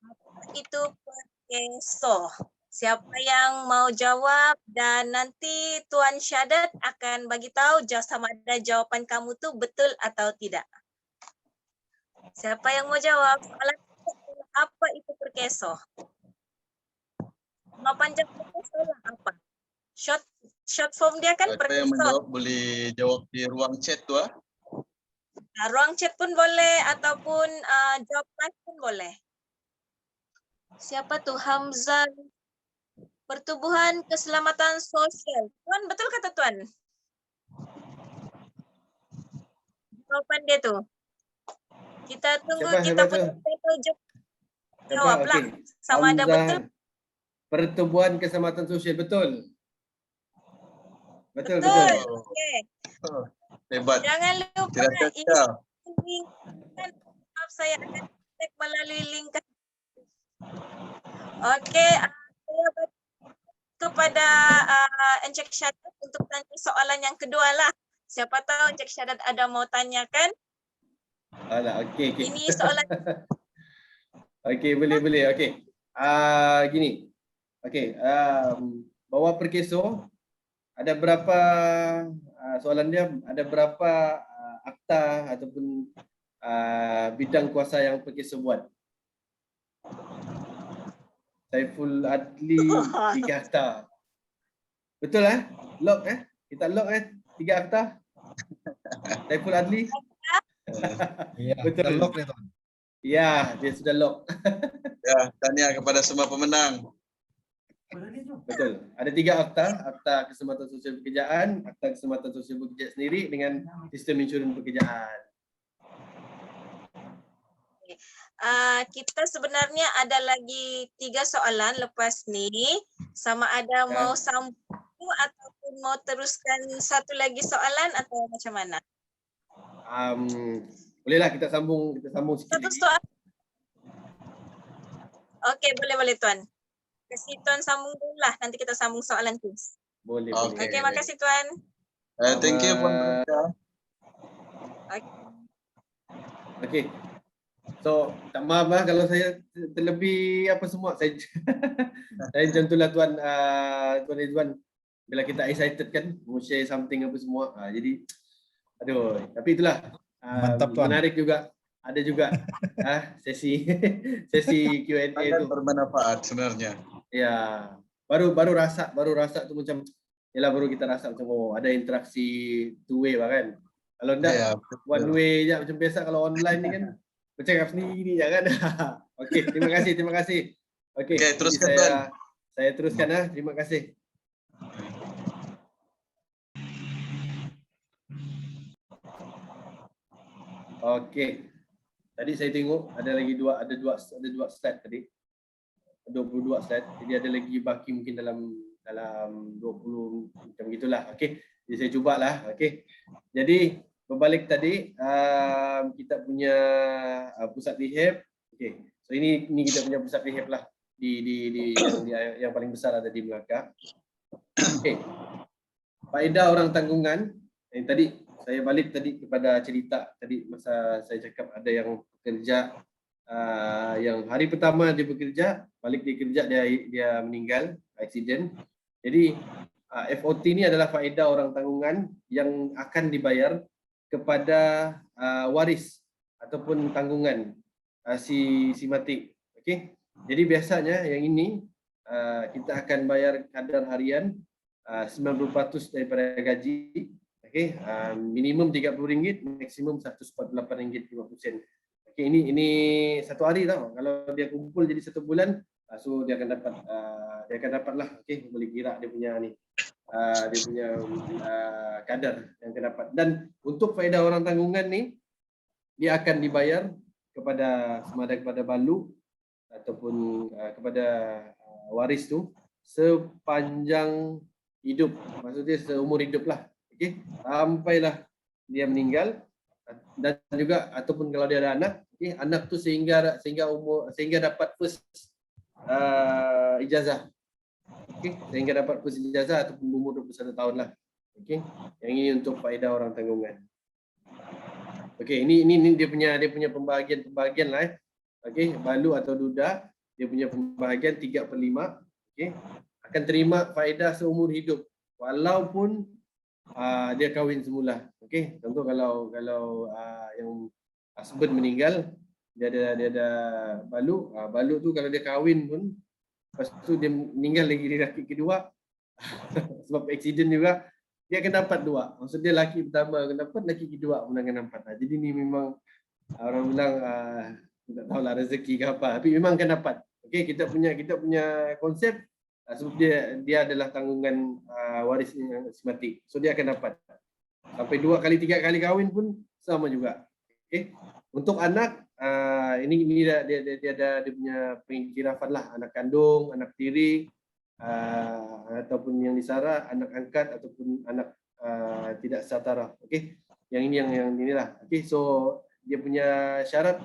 apa itu perkeso? Siapa yang mau jawab dan nanti Tuan Syahadat akan bagi tahu sama ada jawapan kamu tu betul atau tidak. Siapa yang mau jawab? Soalan apa itu perkeso? Nama panjang perkeso lah apa? Short form dia kan Siapa yang perkeso. menjawab boleh jawab di ruang chat tu ah. Ruang chat pun boleh ataupun jawab live pun boleh. Siapa tu? Hamzah. Pertubuhan Keselamatan Sosial. Tuan, betul kata Tuan? Jawapan dia tu. Kita tunggu kita punya jawablah. Sama ada betul. Pertubuhan Keselamatan Sosial, betul. Betul. Okey. Hebat. Jangan lupa ini maaf saya akan cek melalui link. Okey, saya kepada Encik Syahadat untuk tanya soalan yang kedua lah. Siapa tahu Encik Syahadat ada mau tanyakan? Alah, okey. Ini soalan. Okey, boleh. Okey. Gini. Okey, bawa perkeso ada berapa soalan dia, ada berapa akta ataupun bidang kuasa yang perkeso buat? Saiful Adli 3 akta. Betul Lock kita lock 3 akta. Saiful Adli. Ya, Betul. lock dia Tuan. Ya, dia sudah lock. Ya, tanya kepada semua pemenang. Betul. Ada 3 akta, akta keselamatan sosial pekerjaan, akta keselamatan sosial bekerja sendiri dengan sistem insurans pekerjaan. Kita sebenarnya ada lagi 3 soalan lepas ni. Sama ada mau sambung ataupun mau teruskan satu lagi soalan atau macam mana? Bolehlah kita sambung sikit Satu lagi. soalan. Okey, boleh Tuan. Kasih Tuan sambung dulu lah. Nanti kita sambung soalan tu. Boleh. Okey, makasih Tuan. Thank you Puan Breneka. Okey. So, tak maaf kalau saya terlebih apa semua. Saya macam itulah Tuan Ridwan. Bila kita excited kan, mau share something apa semua. Jadi, tapi itulah. Mantap Tuan. Menarik juga. Ada juga sesi Q&A Sangat tu. bermanfaat sebenarnya. Ya, baru rasa tu macam, yalah baru kita rasa macam ada interaksi two way lah kan. Kalau enggak one way je macam biasa, kalau online ni kan bercakap sendiri je kan. Okey, terima kasih. Okey, teruskan Tuan. Saya teruskan terima kasih. Okey. Tadi saya tengok ada dua slide tadi. 22 slide. Jadi ada lagi baki mungkin dalam 20 macam gitulah. Okey. Jadi saya cubalah. Okey. Jadi berbalik tadi kita punya pusat rehab. Okey. So ini kita punya pusat rehab lah di yang paling besar ada di Melaka. Okey. Faedah orang tanggungan yang tadi saya balik tadi kepada cerita tadi masa saya cakap ada yang bekerja yang hari pertama dia bekerja, balik dia kerja dia meninggal, accident. Jadi FOT ni adalah faedah orang tanggungan yang akan dibayar kepada waris ataupun tanggungan si mati. Okey. Jadi biasanya yang ini kita akan bayar kadar harian 90% daripada gaji. Okey, minimum RM30, maksimum RM148.50. Okey, ini satu hari tau. Kalau dia kumpul jadi satu bulan, so dia akan dapat lah. Okey, boleh kira dia punya ni. Dia punya kadar yang akan dapat. Dan untuk faedah orang tanggungan ni, dia akan dibayar kepada sama ada kepada balu ataupun kepada waris tu sepanjang hidup. Maksudnya seumur hidup lah. Okey, sampailah dia meninggal dan juga ataupun kalau dia ada anak, okey, anak tu sehingga dapat first ijazah. Okey, sehingga dapat first ijazah ataupun umur 21 tahun lah. Okey, yang ini untuk faedah orang tanggungan. Okey, ini dia punya pembahagian lah. Okey, balu atau duda dia punya pembahagian 3/5. Okey, akan terima faedah seumur hidup walaupun dia kahwin semula. Okey, contoh kalau yang husband meninggal, dia ada balu, balu tu kalau dia kahwin pun lepas tu dia meninggal laki kedua sebab accident juga, dia akan dapat dua. Maksud dia laki pertama akan dapat, laki kedua pun akan dapat. Jadi ni memang orang bilang tak tahulah rezeki ke apa, tapi memang akan dapat. Okey, kita punya konsep sebab dia adalah tanggungan waris si mati. So dia akan dapat. Sampai 2 kali 3 kali kahwin pun sama juga. Okey. Untuk anak ini dia ada dia punya pengiktirafan lah, anak kandung, anak tiri ataupun yang disara, anak angkat ataupun anak tidak setara. Okey. Yang ini yang inilah. Okey, so dia punya syarat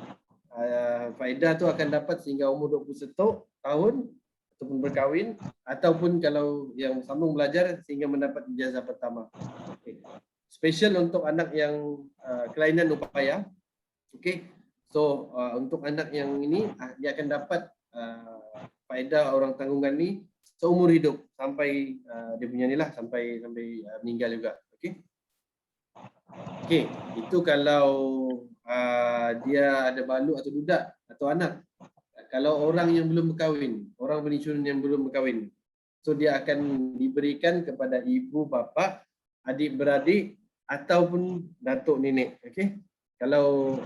faedah tu akan dapat sehingga umur 21 tahun ataupun berkahwin, ataupun kalau yang sambung belajar sehingga mendapat ijazah pertama. Okay. Special untuk anak yang kelainan upaya. Okey. So untuk anak yang ini dia akan dapat faedah orang tanggungan ni seumur hidup sampai dia punya ni lah sampai meninggal juga. Okey. Okey, itu kalau dia ada balu atau duda atau anak. Kalau orang yang belum berkahwin, orang pensiun yang belum berkahwin, so dia akan diberikan kepada ibu bapa, adik beradik ataupun datuk nenek. Okey. Kalau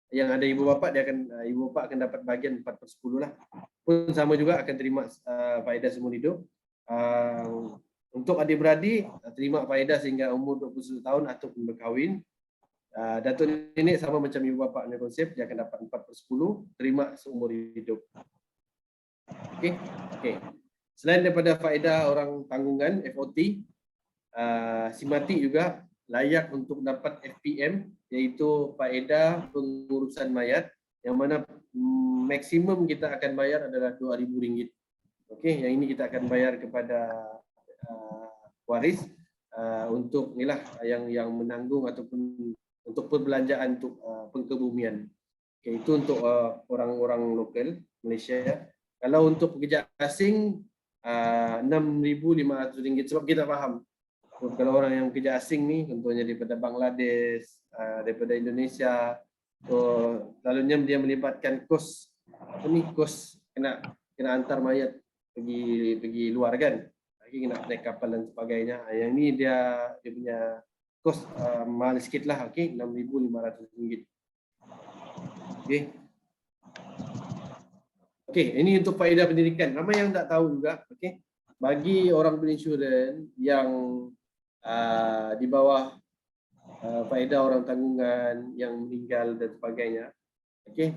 yang ada ibu bapa, ibu bapa akan dapat bahagian 4/10 lah. Pun sama juga akan terima faedah seumur hidup. Untuk adik beradik terima faedah sehingga umur 21 tahun ataupun berkahwin. Datuk nenek sama macam ibu bapa punya konsep, dia akan dapat 4/10 terima seumur hidup. Okey. Okey. Selain daripada faedah orang tanggungan FOT, si mati juga layak untuk dapat FPM, iaitu faedah pengurusan mayat, yang mana maksimum kita akan bayar adalah RM2,000. Okey, yang ini kita akan bayar kepada waris untuk inilah yang menanggung ataupun untuk perbelanjaan untuk pengkebumian. Okay, itu untuk orang-orang lokal Malaysia. Kalau untuk pekerja asing RM6,500 sebab kita faham. So, kalau orang yang pekerja asing ni contohnya daripada Bangladesh, daripada Indonesia, so selalunya dia melibatkan kos kos kena antar mayat pergi luar kan. Lagi kena naik kapal dan sebagainya. Yang ni dia punya kos mahal sikit lah, okey, RM6,500. Okey. Okey, ini untuk faedah pendidikan. Ramai yang tak tahu juga, okey. Bagi orang berinsurans yang di bawah faedah orang tanggungan yang meninggal dan sebagainya, okey.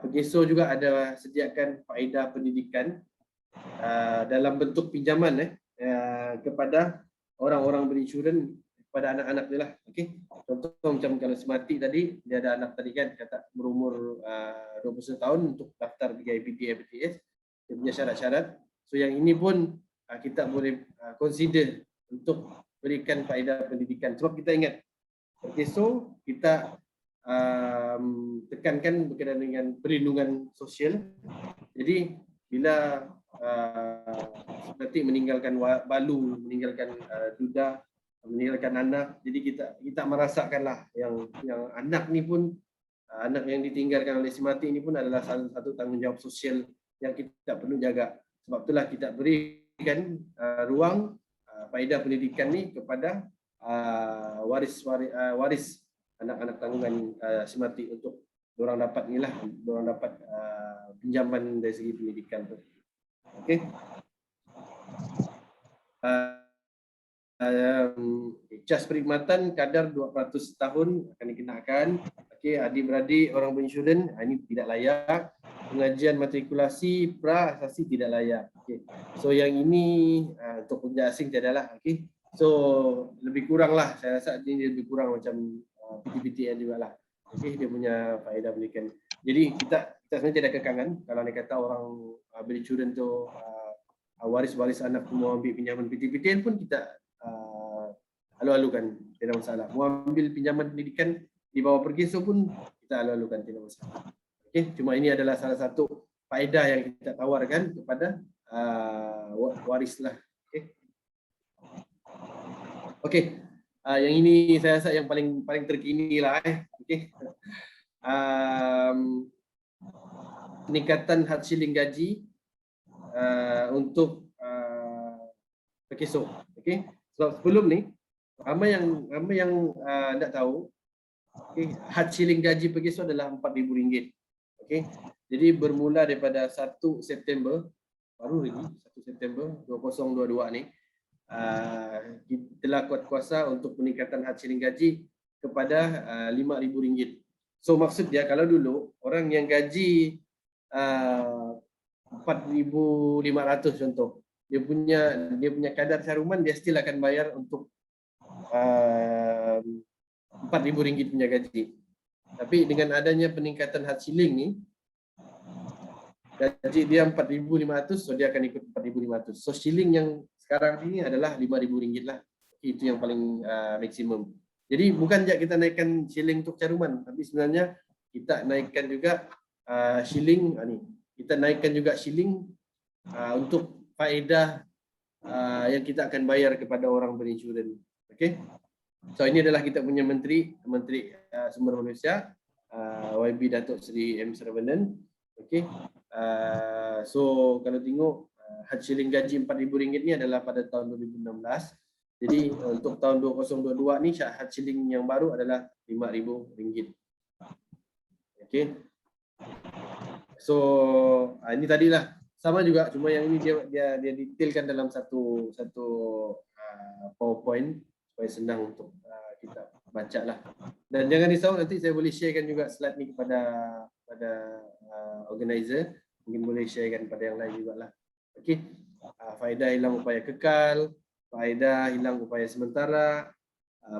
Pegeso juga ada sediakan faedah pendidikan dalam bentuk pinjaman kepada orang-orang berinsurans pada anak-anak dia lah. Okey. Contoh macam kalau Semati tadi, dia ada anak tadi kan kata berumur 21 tahun untuk daftar PIPT BPTS, dia punya syarat-syarat. So yang ini pun kita boleh consider untuk berikan faedah pendidikan. Sebab kita ingat, so kita tekankan berkaitan dengan perlindungan sosial. Jadi bila seperti meninggalkan balu, meninggalkan duda, meninggalkan anak, jadi kita merasakanlah yang anak ni pun, anak yang ditinggalkan oleh si mati ini pun adalah salah satu tanggungjawab sosial yang kita perlu jaga. Sebab itulah kita berikan ruang faedah pendidikan ni kepada waris anak-anak tanggungan si mati untuk diorang dapat inilah, diorang dapat pinjaman dari segi pendidikan tu. Okey. Cas perkhidmatan kadar 200 tahun akan dikenakan. Okey, adik-beradik orang berinsurans ini tidak layak. Pengajian matrikulasi pra asasi tidak layak. Okey. So yang ini untuk pekerja asing tiadalah. Okey. So lebih kurang lah, saya rasa ini lebih kurang macam PTPTN jugalah. Okey, dia punya faedah pendidikan. Jadi kita sebenarnya tidak kekangan kalau nak kata orang berinsurans tu waris-waris anak mau ambil pinjaman PTPTN pun kita alu-alukan, tidak masalah. Mau ambil pinjaman pendidikan di bawah pergiso pun kita alu-alukan, tidak masalah. Okey, cuma ini adalah salah satu faedah yang kita tawarkan kepada waris lah. Okey. Okey. Yang ini saya rasa yang paling terkini lah. Okey. Peningkatan had shilling gaji untuk pekiso. Okey. So, sebelum ni ramai yang tak tahu, okay, had shilling gaji pekiso adalah RM4,000. Okey. Jadi bermula daripada 1 September baru lagi 1 September 2022 ni telah kuat kuasa untuk peningkatan had shilling gaji kepada RM5,000. So maksud dia kalau dulu orang yang gaji 4,500 contoh, dia punya kadar caruman dia still akan bayar untuk RM4,000 punya gaji. Tapi dengan adanya peningkatan had shilling ni, gaji dia 4,500, so dia akan ikut 4,500. So shilling yang sekarang ini adalah RM5,000 lah. Itu yang paling maksimum. Jadi bukan saja kita naikkan shilling untuk caruman, tapi sebenarnya kita naikkan juga shilling ni. Kita naikkan juga shilling untuk faedah yang kita akan bayar kepada orang berinsurans. Okey. So ini adalah kita punya Menteri Sumber Manusia YB Datuk Seri M. Saravanan. Okey. So kalau tengok had shilling gaji RM4,000 ni adalah pada tahun 2016. Jadi untuk tahun 2022 ni had shilling yang baru adalah RM5,000. Okey. So ini tadilah sama juga, cuma yang ini dia detailkan dalam satu PowerPoint supaya senang untuk kita baca lah. Dan jangan risau, nanti saya boleh sharekan juga slide ni kepada organizer, mungkin boleh sharekan pada yang lain jugalah. Okey. Faedah hilang upaya kekal, faedah hilang upaya sementara,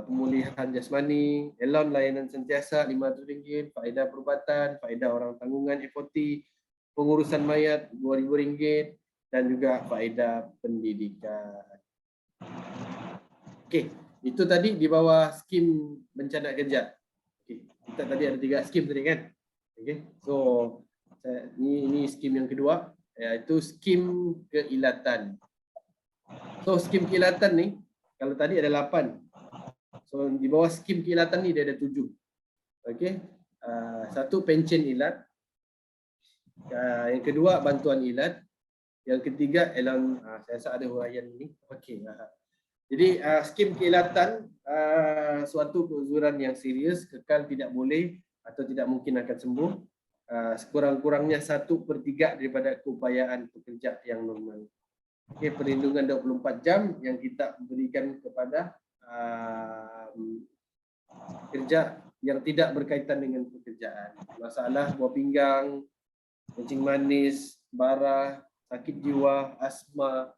pemulihan jasmani, elon layanan sentiasa RM500, faedah perubatan, faedah orang tanggungan FOT, pengurusan mayat RM2,000 dan juga faedah pendidikan. Okey, itu tadi di bawah skim bencana kerja. Okey, kita tadi ada 3 skim tadi kan. Okey. So ini skim yang kedua, iaitu skim keilatan. So skim keilatan ni kalau tadi ada 8. So di bawah skim keilatan ni dia ada 7. Okey. Satu pencen ilat. Yang kedua bantuan ilat. Yang ketiga elon, saya rasa ada huraian ni. Okey. Jadi skim keilatan suatu keuzuran yang serius, kekal tidak boleh atau tidak mungkin akan sembuh. Sekurang-kurangnya 1/3 daripada keupayaan pekerja yang normal. Okey, perlindungan 24 jam yang kita berikan kepada kerja yang tidak berkaitan dengan pekerjaan. Masalah buah pinggang, kencing manis, bara, sakit jiwa, asma,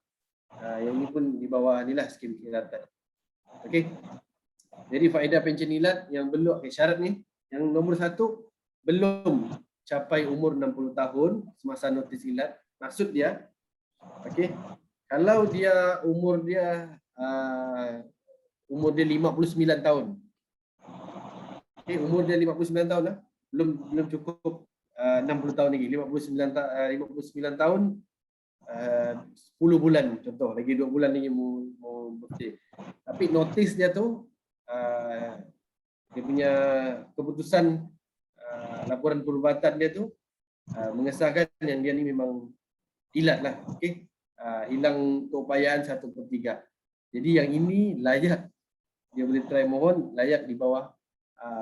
Yang ini pun di bawah ni lah skim kilatan. Okey. Jadi faedah pencen ilat yang belum syarat ni, yang nombor 1 belum capai umur 60 tahun semasa notis ilat. Maksud dia, okey, kalau dia umur dia 59 tahun. Okey, umur dia 59 tahun lah. Belum cukup 60 tahun lagi. 59 tahun 10 bulan contoh, lagi 2 bulan lagi mau birthday. Tapi notis dia tu dia punya keputusan laporan perubatan dia tu mengesahkan yang dia ni memang ilat lah. Okey. Hilang keupayaan 1/3. Jadi yang ini layak, dia boleh try mohon layak di bawah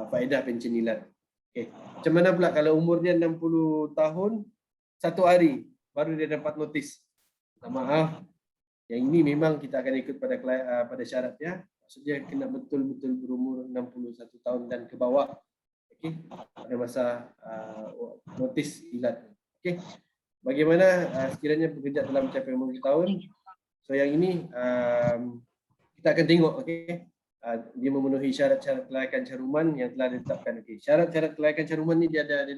faedah pencen ilat. Okey. Macam mana pula kalau umur dia 60 tahun 1 hari baru dia dapat notis. Maaf, yang ini memang kita akan ikut pada syaratnya. Maksudnya kena betul-betul berumur 61 tahun dan ke bawah. Okey, pada masa notis ilat. Okey. Bagaimana sekiranya pekerja telah mencapai umur 1 tahun? So yang ini kita akan tengok, okey. Dia memenuhi syarat-syarat kelayakan caruman yang telah ditetapkan. Okey. Syarat-syarat kelayakan caruman ni dia ada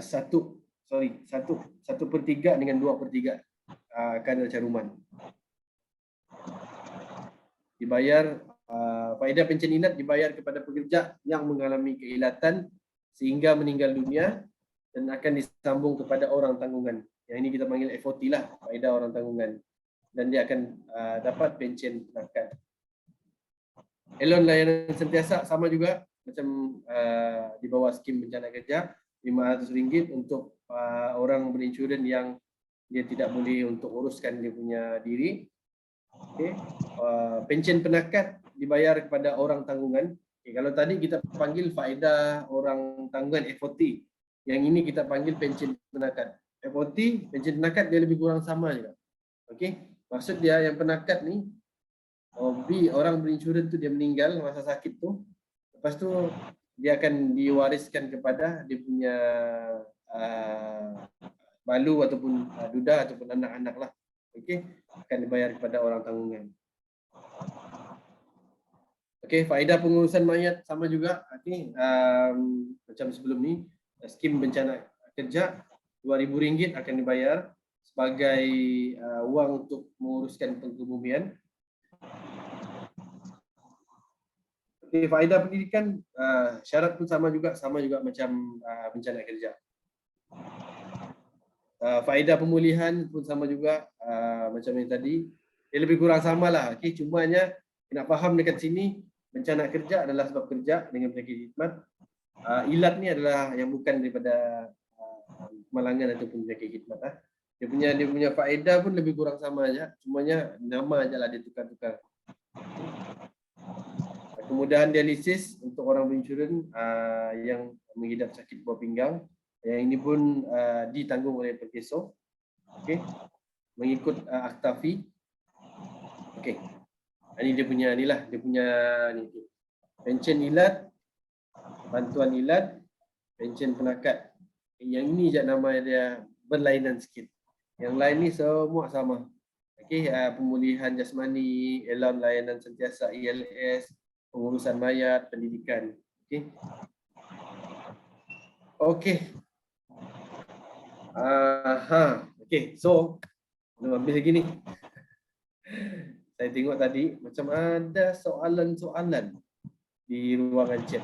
1/3 dengan 2/3 kadar caruman. Dibayar faedah pencen ilat dibayar kepada pekerja yang mengalami keilatan sehingga meninggal dunia dan akan disambung kepada orang tanggungan. Yang ini kita panggil FOT lah, faedah orang tanggungan. Dan dia akan dapat pencen penakat. Elon layanan sentiasa sama juga macam di bawah skim bencana kerja, RM500 untuk orang berinsurans yang dia tidak boleh untuk uruskan dia punya diri. Okay. Pencen penakat dibayar kepada orang tanggungan. Okay. Kalau tadi kita panggil faedah orang tanggungan FOT, yang ini kita panggil pencen penakat. FOT, pencen penakat dia lebih kurang sama juga. Okey. Maksud dia yang penakat ni, orang berinsurans tu dia meninggal masa sakit tu, lepas tu dia akan diwariskan kepada dia punya balu ataupun duda ataupun anak-anak lah. Okey, akan dibayar kepada orang tanggungan. Okey, faedah pengurusan mayat sama juga. Okey, macam sebelum ni, skim bencana kerja RM2,000 akan dibayar sebagai wang untuk menguruskan pengkebumian. Okey, faedah pendidikan syarat pun sama juga macam bencana kerja. Faedah pemulihan pun sama juga macam yang tadi. Dia lebih kurang samalah. Okey, cumanya nak faham dekat sini bencana kerja adalah sebab kerja dengan penyakit khidmat. Ilat ni adalah yang bukan daripada kemalangan ataupun penyakit khidmat. Dia punya faedah pun lebih kurang sama aja. Cumanya nama ajalah dia tukar-tukar. Kemudahan dialisis untuk orang berinsurans yang mengidap sakit buah pinggang. Yang ini pun ditanggung oleh Perkeso. Okey. Mengikut akta fee. Okey. Ini dia punya ni. Pencen ilat, bantuan ilat, pencen penakat. Yang ini je nama dia berlainan sikit. Yang lain ni semua sama. Okey, pemulihan jasmani, elon layanan sentiasa ELS, pengurusan mayat, pendidikan. Okey. Okey. Okey, so habis lagi ni. Saya tengok tadi macam ada soalan-soalan di ruangan chat.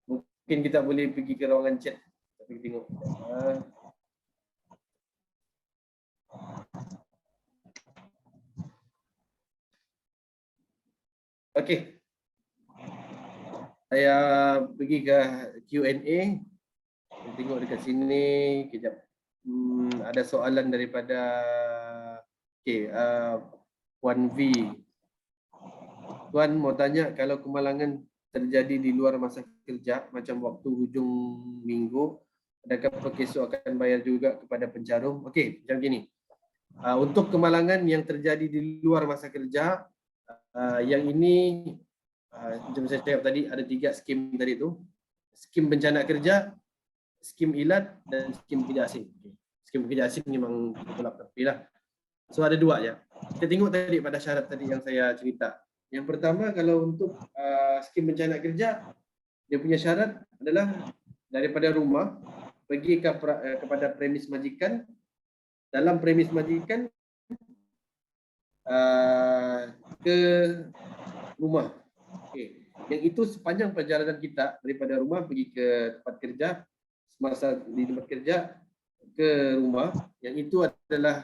Mungkin kita boleh pergi ke ruangan chat. Tapi tengok. Okey. Saya pergi ke Q&A. Tengok dekat sini kejap. Ada soalan daripada Puan V. Tuan mau tanya, kalau kemalangan terjadi di luar masa kerja macam waktu hujung minggu, adakah Perkeso akan bayar juga kepada pencarum? Okey, macam gini. Untuk kemalangan yang terjadi di luar masa kerja, yang ini macam saya cakap tadi ada 3 skim tadi tu. Skim bencana kerja, skim ilat dan skim tidak asing. Okay. skim pekerja asing memang tolak tepi lah. So ada dua ya. Kita tengok tadi pada syarat tadi yang saya cerita. Yang pertama, kalau untuk skim bencana kerja, dia punya syarat adalah daripada rumah pergi kepada premis majikan, dalam premis majikan ke rumah. Okay. Yang itu sepanjang perjalanan kita daripada rumah pergi ke tempat kerja, semasa di tempat kerja ke rumah, yang itu adalah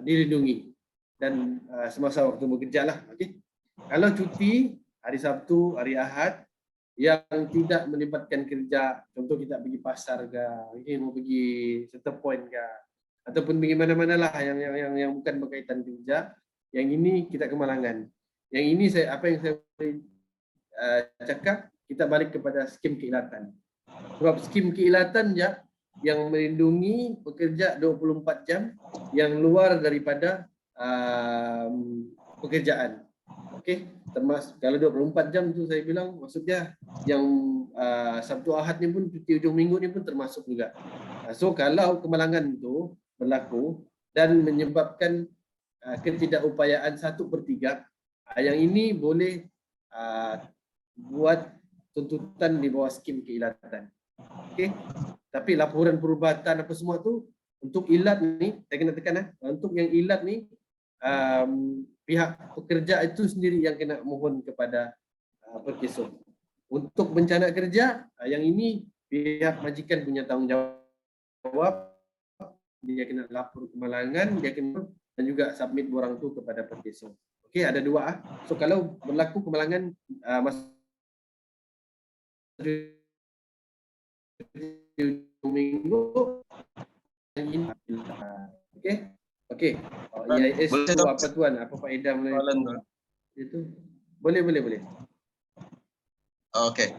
dilindungi dan semasa waktu bekerja lah. Okay. Kalau cuti hari Sabtu, hari Ahad yang tidak melibatkan kerja, contoh kita pergi pasar ke, mungkin mau pergi center point ke, ataupun pergi mana-mana lah yang bukan berkaitan kerja, yang ini kita kemalangan. Yang ini apa yang saya cakap, kita balik kepada skim keilatan. Sebab skim keilatan ya yang melindungi pekerja 24 jam yang luar daripada pekerjaan. Okey, termasuk kalau 24 jam itu saya bilang maksudnya yang Sabtu Ahad ni pun, cuti hujung minggu ni pun termasuk juga. So kalau kemalangan itu berlaku dan menyebabkan ketidakupayaan 1/3, yang ini boleh buat tuntutan di bawah skim keilatan. Okey. Tapi laporan perubatan apa semua tu untuk ilat ni, saya kena tekan untuk yang ilat ni pihak pekerja itu sendiri yang kena mohon kepada perkesor. Untuk bencana kerja, yang ini pihak majikan punya tanggungjawab, dia kena lapor kemalangan, dia kena dan juga submit borang tu kepada perkesor. Okey, ada dua. So kalau berlaku kemalangan minggu ini, okey. Okey. EIS tu apa tuan? Apa faedah itu? Boleh. Okey.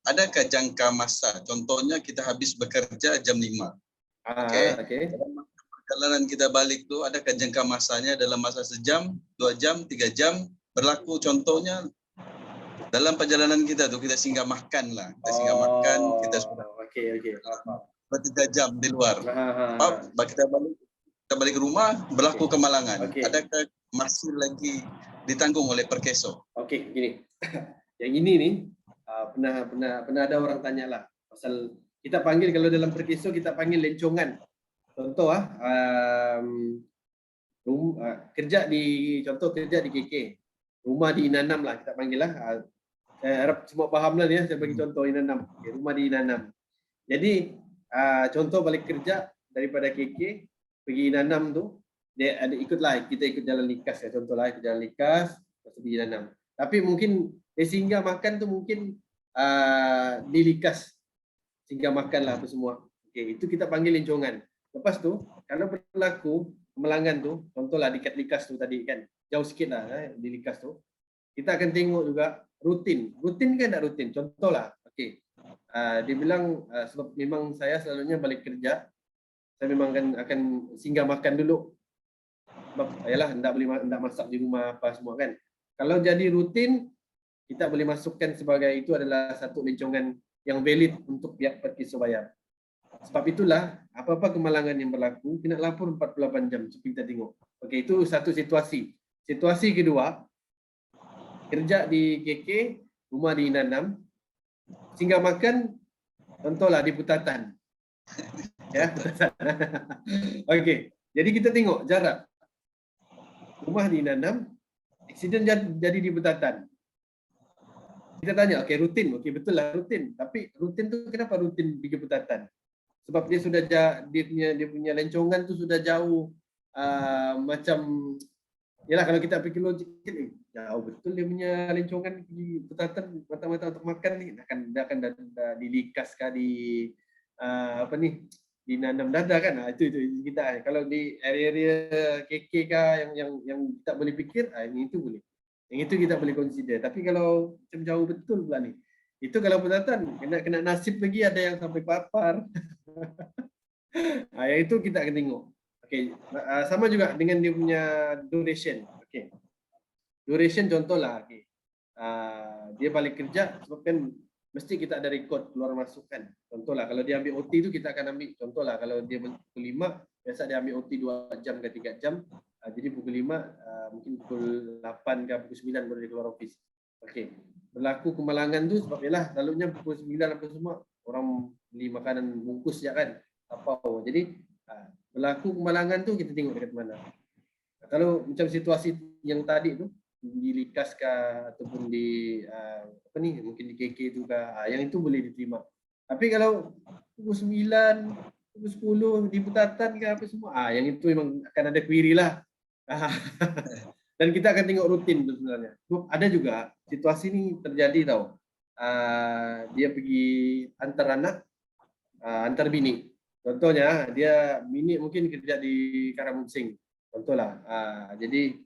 Adakah jangka masa? Contohnya kita habis bekerja jam 5. Okey. Dalam perjalanan kita balik tu, adakah jangka masanya dalam masa sejam, 2 jam, 3 jam? Berlaku contohnya dalam perjalanan kita tu kita singgah makan lah. Kita singgah makan, kita sudah okey. 3 jam di luar. Kita balik ke rumah, berlaku kemalangan. Adakah masih lagi ditanggung oleh perkesor? Okey, gini. Yang ini ni pernah ada orang tanyalah pasal kita panggil, kalau dalam perkesor kita panggil lencongan. Contoh kerja di KK. Rumah di Inanam lah kita panggil lah. Saya harap semua faham lah ya, saya bagi contoh Inanam. Okay, rumah di Inanam. Jadi contoh balik kerja daripada KK pergi Inanam tu, dia ada kita ikut jalan likas ya, contohlah ikut jalan likas pergi Inanam. Tapi mungkin dia singgah makan tu mungkin di likas singgah makan lah apa semua. Okey, itu kita panggil lencongan. Lepas tu kalau berlaku kemalangan tu, contohlah dekat likas tu tadi kan, jauh sikit lah di likas tu, kita akan tengok juga rutin kan tak rutin. Contohlah, okey, dia bilang sebab memang saya selalunya balik kerja, saya memang akan singgah makan dulu. Sebab ayalah hendak masak di rumah apa semua kan. Kalau jadi rutin, kita boleh masukkan sebagai itu adalah satu lencongan yang valid untuk pihak perkesor bayar. Sebab itulah apa-apa kemalangan yang berlaku kena lapor 48 jam seperti kita tengok. Okey, itu satu situasi. Situasi kedua, kerja di KK, rumah di Inanam, singgah makan contohlah di Putatan. Ya, okey. Jadi kita tengok jarak rumah di Inanam, aksiden jadi di Putatan. Kita tanya, okey rutin, okey betul lah rutin. Tapi rutin tu kenapa rutin pergi Putatan? Sebab dia sudah dia punya lencongan tu sudah jauh, macam yalah kalau kita fikir logik jauh betul dia punya lencongan pergi Putatan mata-mata untuk makan ni, dia akan di likas kah di dinanam dada kan. Itu kita kalau di area KK kah yang kita boleh fikir, ini itu boleh. Yang itu kita boleh consider. Tapi kalau macam jauh betul pula ni, itu kalau Putatan kena nasib lagi ada yang sampai papar. Yang itu kita akan tengok. Okey, sama juga dengan dia punya duration. Okey. Duration contohlah, okey. Dia balik kerja sebab kan mesti kita ada rekod keluar masuk kan. Contohlah kalau dia ambil OT tu kita akan ambil, contohlah kalau dia pukul 5, biasa dia ambil OT 2 jam ke 3 jam. Jadi pukul 5, mungkin pukul 8 ke pukul 9 baru dia keluar office. Okey. Berlaku kemalangan tu sebab yalah selalunya pukul 9 apa semua orang beli makanan bungkus je kan. Tapau. Jadi berlaku kemalangan tu kita tengok dekat mana. Kalau macam situasi yang tadi tu di Likas kah ataupun di mungkin di KK tu kah, yang itu boleh diterima. Tapi kalau pukul 9, pukul 10 di Putatan ke apa semua, yang itu memang akan ada query lah. Dan kita akan tengok rutin tu sebenarnya. Ada juga situasi ni terjadi tau. Dia pergi antar anak, antar bini. Contohnya dia bini mungkin kerja di Karamunsing. Contohlah. Jadi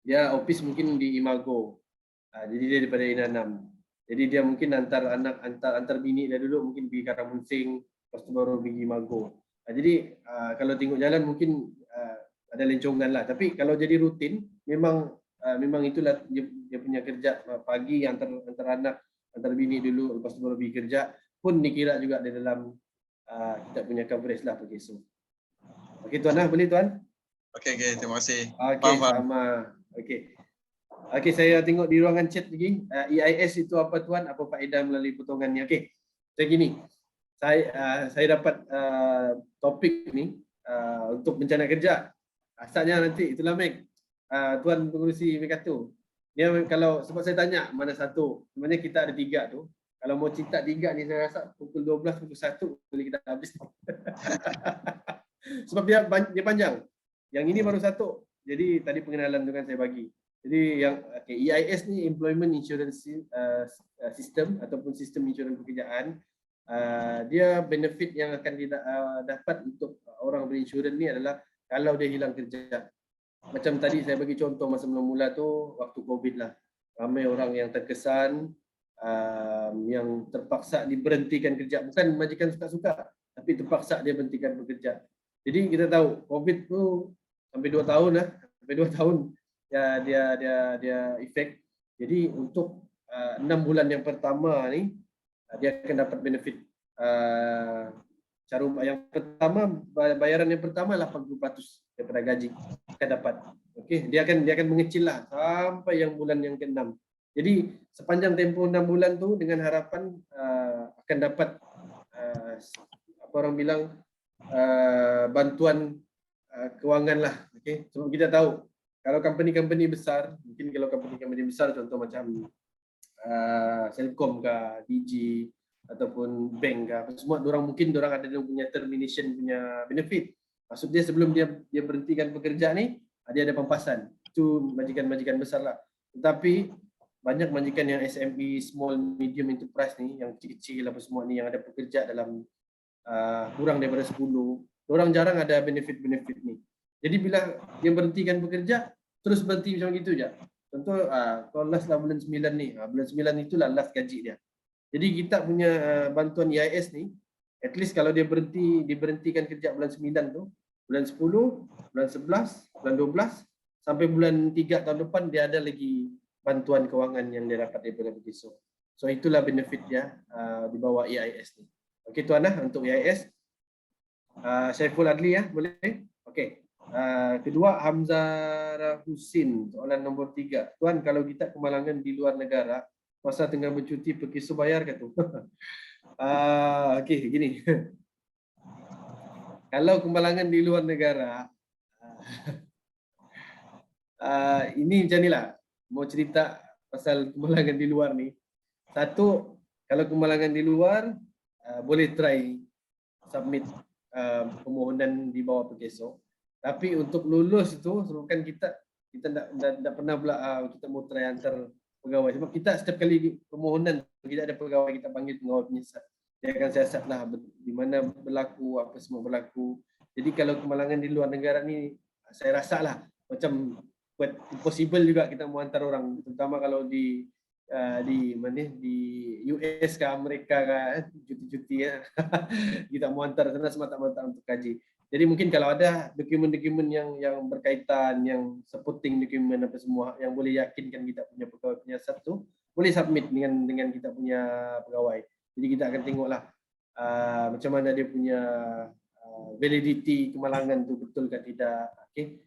dia office mungkin di Imago. Jadi dia daripada Inanam. Jadi dia mungkin antar bini dia dulu mungkin pergi Karamunsing, lepas tu baru pergi Imago. Jadi kalau tengok jalan mungkin ada lencongan lah. Tapi kalau jadi rutin, memang itulah dia punya kerja pagi antar anak, antar bini dulu, lepas tu baru pergi kerja, pun dikira juga di dalam kita punya coverage lah pergi esok. Okey tuan boleh tuan? Okey, terima kasih. Okey, sama. Okey, saya tengok di ruangan chat lagi. EIS itu apa tuan? Apa faedah melalui potongannya? Okey. Saya gini. Saya dapat topik ni untuk bencana kerja. Asalnya nanti itulah Meg. Tuan pengurusi Mekato. Dia kalau sebab saya tanya mana satu. Sebenarnya kita ada 3 tu. Kalau mau cerita 3 ni saya rasa pukul 12, pukul 1 boleh kita habis. Sebab dia panjang. Yang ini baru 1. Jadi tadi pengenalan tu kan saya bagi. Jadi yang EIS ni Employment Insurance System ataupun sistem insurans pekerjaan. Dia benefit yang akan dapat untuk orang berinsurans ni adalah kalau dia hilang kerja. Macam tadi saya bagi contoh masa mula-mula tu waktu COVID lah. Ramai orang yang terkesan, yang terpaksa diberhentikan kerja. Bukan majikan suka-suka, tapi terpaksa dia berhentikan bekerja. Jadi kita tahu COVID tu sampai 2 tahun lah. Sampai 2 tahun dia efek. Jadi untuk 6 bulan yang pertama ni dia akan dapat benefit. Cara yang pertama, bayaran yang pertama 80% daripada gaji akan dapat. Okey, dia akan mengecil lah sampai yang bulan yang ke-6. Jadi sepanjang tempoh 6 bulan tu dengan harapan akan dapat apa orang bilang bantuan kewangan lah. Okey, sebab kita tahu kalau company besar, mungkin kalau company besar contoh macam Selcom ke, DG ataupun bank ke, apa semua mungkin orang ada punya termination punya benefit. Maksud dia sebelum dia berhentikan pekerja ni, dia ada pampasan. Itu majikan-majikan besar lah. Tetapi banyak majikan yang SME, small medium enterprise ni, yang kecil-kecil apa semua ni yang ada pekerja dalam kurang daripada 10, orang jarang ada benefit-benefit ni. Jadi bila dia berhentikan bekerja, terus berhenti macam gitu je. Contoh kalau last lah bulan 9 ni, bulan 9 itulah last gaji dia. Jadi kita punya bantuan EIS ni, at least kalau dia diberhentikan kerja bulan 9 tu, bulan 10, bulan 11, bulan 12, sampai bulan 3 tahun depan dia ada lagi bantuan kewangan yang dia dapat daripada Begiso. So itulah benefit dia di bawah EIS ni. Okey tuan untuk EIS. Syaiful Adli boleh? Okey. Kedua Hamzah Husin, soalan nombor 3. Tuan, kalau kita kemalangan di luar negara, masa tengah bercuti Begiso bayar ke tu? Okey, gini. Kalau kemalangan di luar negara, ini macam ni lah. Mau cerita pasal kemalangan di luar ni. Satu, kalau kemalangan di luar, boleh try submit permohonan di bawah Begiso. Tapi untuk lulus itu, sebab kan kita tak pernah pula kita mau try antar pegawai. Sebab kita setiap kali permohonan, kita ada pegawai kita panggil pegawai penyiasat. Dia akan siasat lah di mana berlaku, apa semua berlaku. Jadi kalau kemalangan di luar negara ni, saya rasa lah macam buat impossible juga kita mau hantar orang, terutama kalau di US ke Amerika ke cuti-cuti kita mau hantar sana semata-mata untuk kaji. Jadi mungkin kalau ada dokumen-dokumen yang berkaitan, yang supporting dokumen apa semua yang boleh yakinkan kita punya pegawai penyiasat tu, boleh submit dengan kita punya pegawai. Jadi kita akan tengoklah macam mana dia punya validity kemalangan tu betul ke tidak. Okey.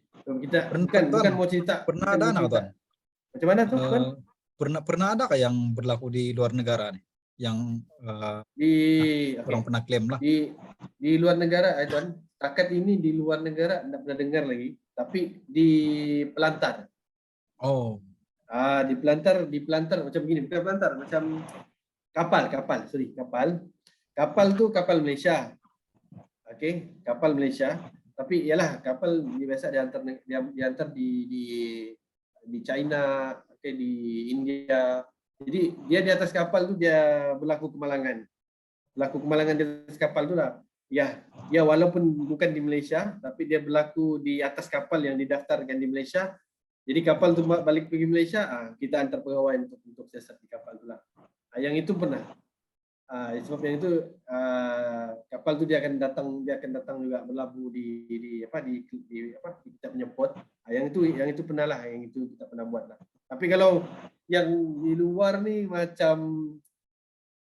Kita bukan mau cerita. Pernah ada anak tuan? Macam mana tu tuan? Pernah ada kah yang berlaku di luar negara nih? Yang orang pernah klaim lah. Di luar negara tuan, takat ini di luar negara tidak pernah dengar lagi, tapi di pelantar. Oh. Di pelantar macam begini, bukan pelantar, macam kapal. Kapal tu kapal Malaysia. Okey, kapal Malaysia. Tapi ialah kapal biasa diantar di China, okey, di India. Jadi dia di atas kapal tu dia berlaku kemalangan. Di atas kapal tu lah. Ya, walaupun bukan di Malaysia, tapi dia berlaku di atas kapal yang didaftarkan di Malaysia. Jadi kapal tu balik pergi Malaysia, kita antar pegawai untuk siasat di kapal tu lah. Yang itu pernah. Sebab yang itu kapal tu dia akan datang juga berlabuh di kita punya port. Yang itu pernah lah, yang itu kita pernah buat lah. Tapi kalau yang di luar ni macam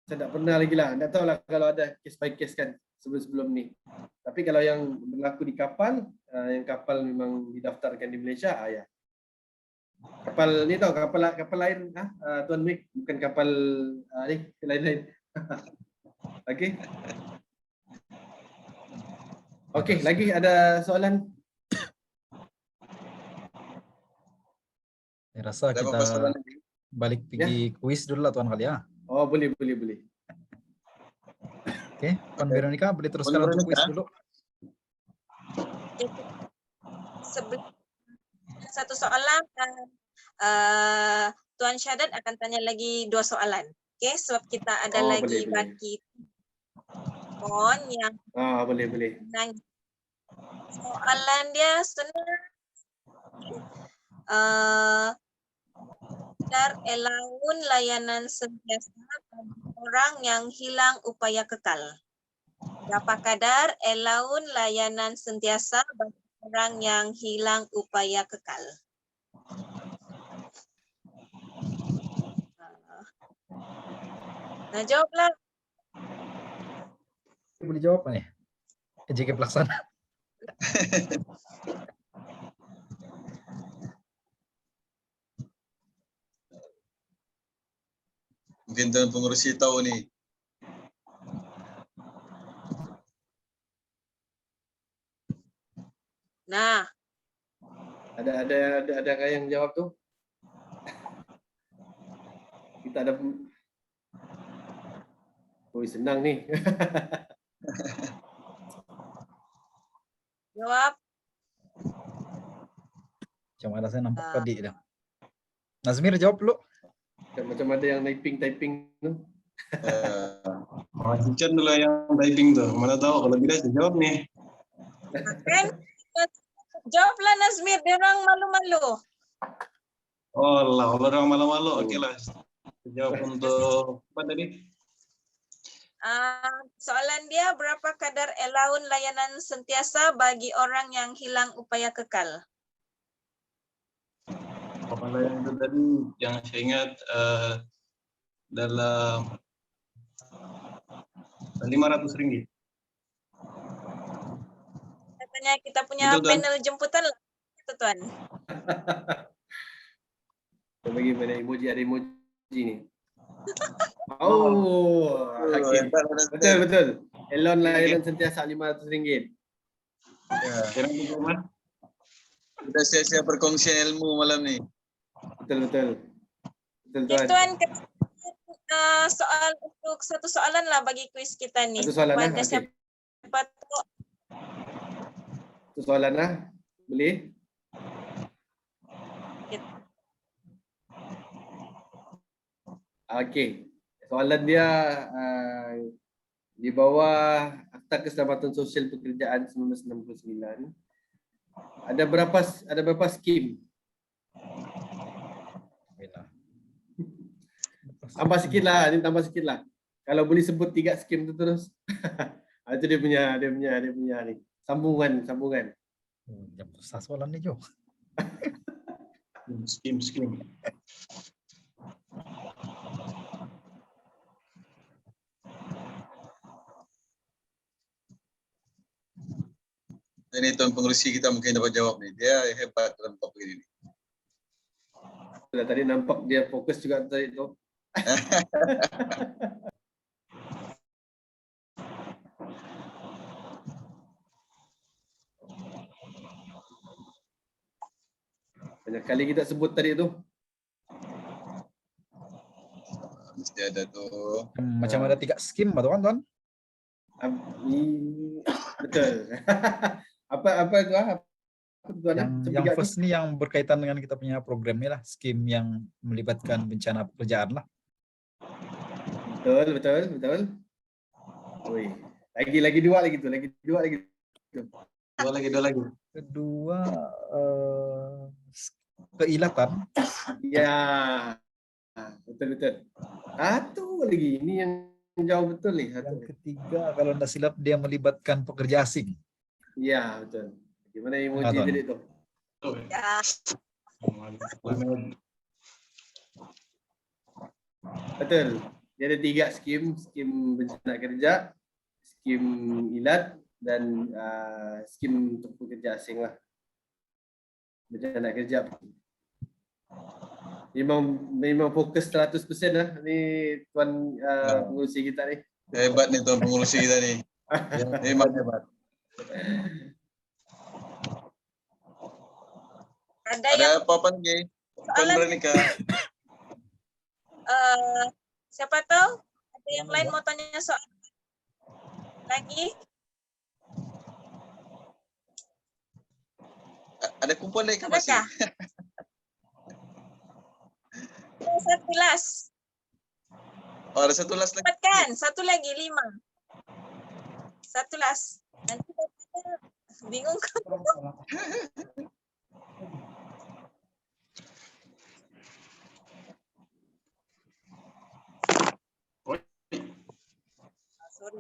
saya tak pernah lagi lah. Tak tahu lah kalau ada case by case kan sebelum ni. Tapi kalau yang berlaku di kapal, yang kapal memang didaftarkan di Malaysia, ya. Kapal ni tau, kapal lain, Tuan Mik, bukan kapal ni, lain-lain. Okey. Okey, lagi ada soalan? Saya rasa kita balik pergi kuis dulu lah tuan kali ya. Oh, boleh. Oke, Tuan Veronica boleh teruskan untuk kuis dulu. Sebelum satu soalan, Tuan Syahadat akan tanya lagi 2 soalan. Okey, sebab kita ada lagi bagi pon yang boleh. Soalan dia sebenarnya kadar allowance layanan sentiasa bagi orang yang hilang upaya kekal. Berapa kadar allowance layanan sentiasa bagi orang yang hilang upaya kekal? Nah, jawablah. Boleh jawab nih. JK Pelaksana. Mungkin Tuan Pengurusi tahu nih. Nah, ada yang jawab tu? Kita ada. Senang nih. jawab. Macam mana saya nampak tadi dah. Nazmir jawab dulu. Macam ada yang typing tu. Teacher dulu yang typing tuh. Mana tahu kalau tidak saya jawab nih. Kan jawablah Nazmir, dia orang malu-malu. Oh lah, kalau orang malu-malu, oke lah. Jawab untuk apa tadi? Soalan dia, berapa kadar allowance layanan sentiasa bagi orang yang hilang upaya kekal? Kalau yang itu tadi yang saya ingat dalam Rp500. Katanya kita punya Betul, panel jemputan lah, itu Tuan. Bagi pada emoji, ada emoji ni. Oh, okay. Betul. Elon layanan sentiasa RM500. Ya. Sudah siap-siap perkongsian ilmu malam ni. Betul. Tuan, soal untuk satu soalan lah bagi kuis kita ni. Satu soalan lah. Siapa tu? Satu soalan lah. Boleh? Okey. Soalan dia di bawah Akta Keselamatan Sosial Pekerjaan 1969. Ada berapa skim? Tambah sikit lah. Kalau boleh sebut 3 skim tu terus. Itu dia punya ni. Sambungan. Jam susah soalan ni Jo. Skim. Ini tuan pengurusi kita mungkin dapat jawab nih. Dia hebat dalam topik ini. Tadi nampak dia fokus juga tadi tu. Banyak kali kita sebut tadi tu. Mesti ada tuh. Macam ada 3 skim betul kan tuan? Betul. apa tu ah? Apa tuan? Yang first ni yang berkaitan dengan kita punya program ni lah, skim yang melibatkan bencana pekerjaan lah. Betul. Oi, lagi dua lagi tu. Dua lagi. Kedua keilatan. Ya. Betul. Satu lagi ini yang jauh betul ni. Yang ketiga kalau tidak silap dia melibatkan pekerja asing. Ya, betul. Gimana emoji Tuan. tadi tu? Ya. Betul. Dia ada 3 skim bencana kerja, skim ilat dan skim untuk pekerja asing lah. Bencana kerja. Memang fokus 100% lah ni tuan pengurusi kita ni. Hebat nih tuan pengurusi kita nih. Memang hebat. Ada Ada yang apa-apa lagi? Tuan soalan Veronica. siapa tahu ada yang lain mau tanya soal lagi? Ada kupon lagi ke masih? Adakah? Satu las. Oh, ada satu last lagi. Dapatkan satu lagi 5. Satu las. Nanti saya bingung.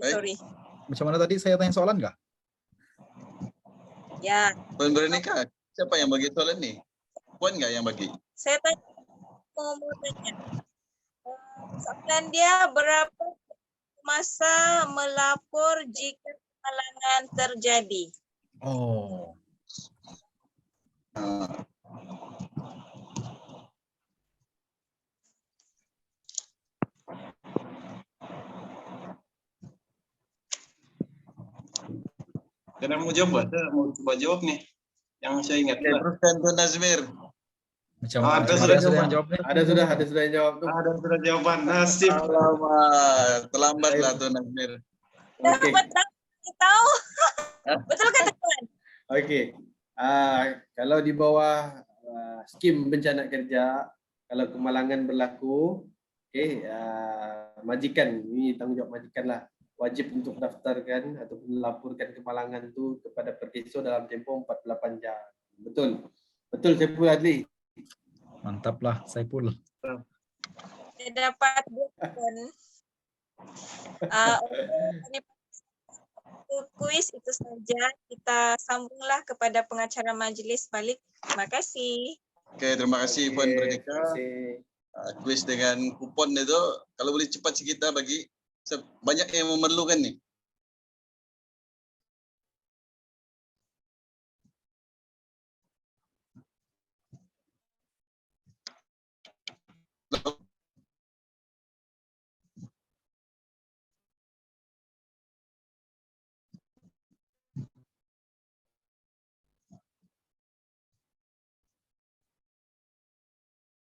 Sorry. Macam mana tadi saya tanya soalan nggak? Ya, Tuan Veronica, siapa yang bagi soalan nih? Puan nggak yang bagi? saya mau tanya. Soalan dia berapa masa melapor jika halangan terjadi? Oh, Ah, Karena mau jawab, saya mau coba jawab nih. Yang saya ingat. Oke, teruskan Tuan Nazmir. macam Ah, mana ada ada sudah yang jawab nih? Ada sudah yang jawab tu. Ada sudah jawaban. Nasib. Alamak, terlambatlah Tuan Nazmir. Okey. Dapat tahu. Betul kata Tuan? Okey. Kalau di bawah skim bencana kerja, kalau kemalangan berlaku, okey, majikan, ini tanggungjawab majikan lah, wajib untuk daftarkan atau melaporkan kemalangan tu kepada Perkeso dalam tempoh 48 jam. Betul. Betul Saiful Adli. Mantap lah, Saiful. Saya dapat bukan. Untuk kuis itu saja. Kita sambunglah kepada pengacara majelis balik. Terima kasih. Oke, terima kasih Puan Okey, Veronica. terima kasih. Kuis dengan kupon itu, kalau boleh cepat sikit kita bagi. Banyak yang memerlukan nih.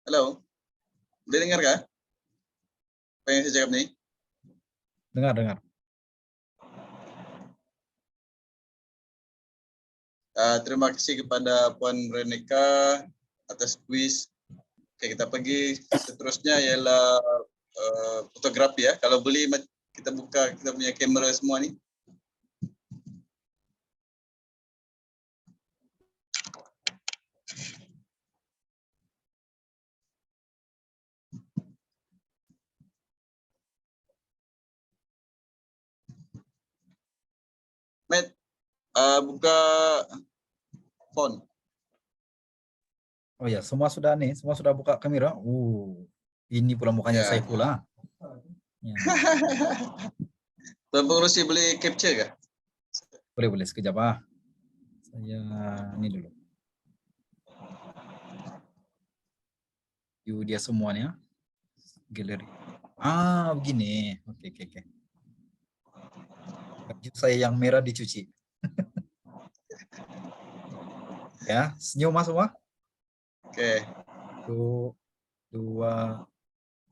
Halo, boleh dengar kah? Apa yang saya cakap nih? Dengar. Terima kasih kepada Puan Veronica atas kuis. Oke, kita pergi seterusnya ialah fotografi ya. Kalau boleh kita buka kita punya kamera semua ni. Matt, buka phone. Oh ya, semua sudah buka kamera. Ini pula mukanya Ya. Saiful lah. Ya. Tuan pengurusi boleh capture kah? Boleh sekejap ah. Saya ini dulu. View dia semuanya. Galeri. Begini. Oke. Baju saya yang merah dicuci. Ya, senyum mas semua. Oke. 1, 2,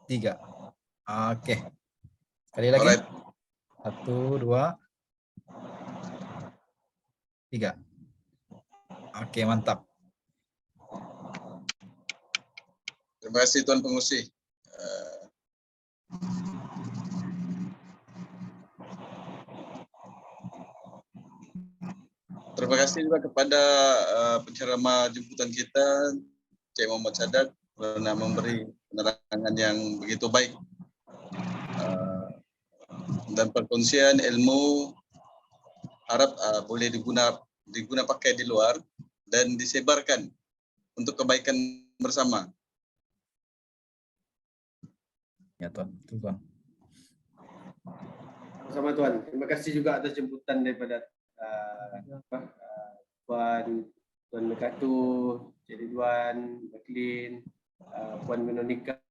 3. Oke. Sekali lagi. Alright. 1, 2, 3. Oke, mantap. Terima kasih Tuan Pengurusi. Terima kasih juga kepada penceramah jemputan kita, Cik Muhammad Sadat, karena memberi penerangan yang begitu baik dan perkongsian ilmu harap boleh diguna pakai di luar dan disebarkan untuk kebaikan bersama. Ya Tuan, Tuan. Sama Tuan. Terima kasih juga atas jemputan daripada Tuan Mekatu, Cik Ridwan, Maklin, Puan Menonika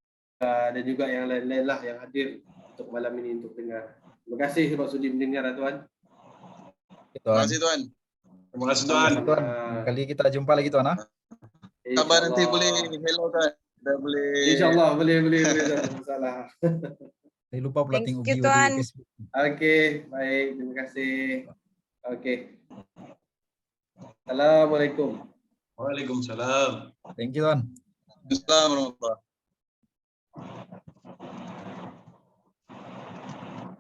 dan juga yang lain-lain lah yang hadir untuk malam ini untuk dengar. Terima kasih sebab sudi mendengar Tuan. Terima kasih Tuan. Terima kasih Tuan. Tuan, kali kita jumpa lagi Tuan. Kabar nanti boleh hello Tuan. Dah boleh. InsyaAllah boleh Tuan, tak masalah. Jangan lupa pula Thank tengok you, view Tuan. di Facebook. Okey, baik. Terima kasih. Okey. Assalamualaikum. Waalaikumsalam. Thank you Tuan. Assalamualaikum warahmatullahi wabarakatuh.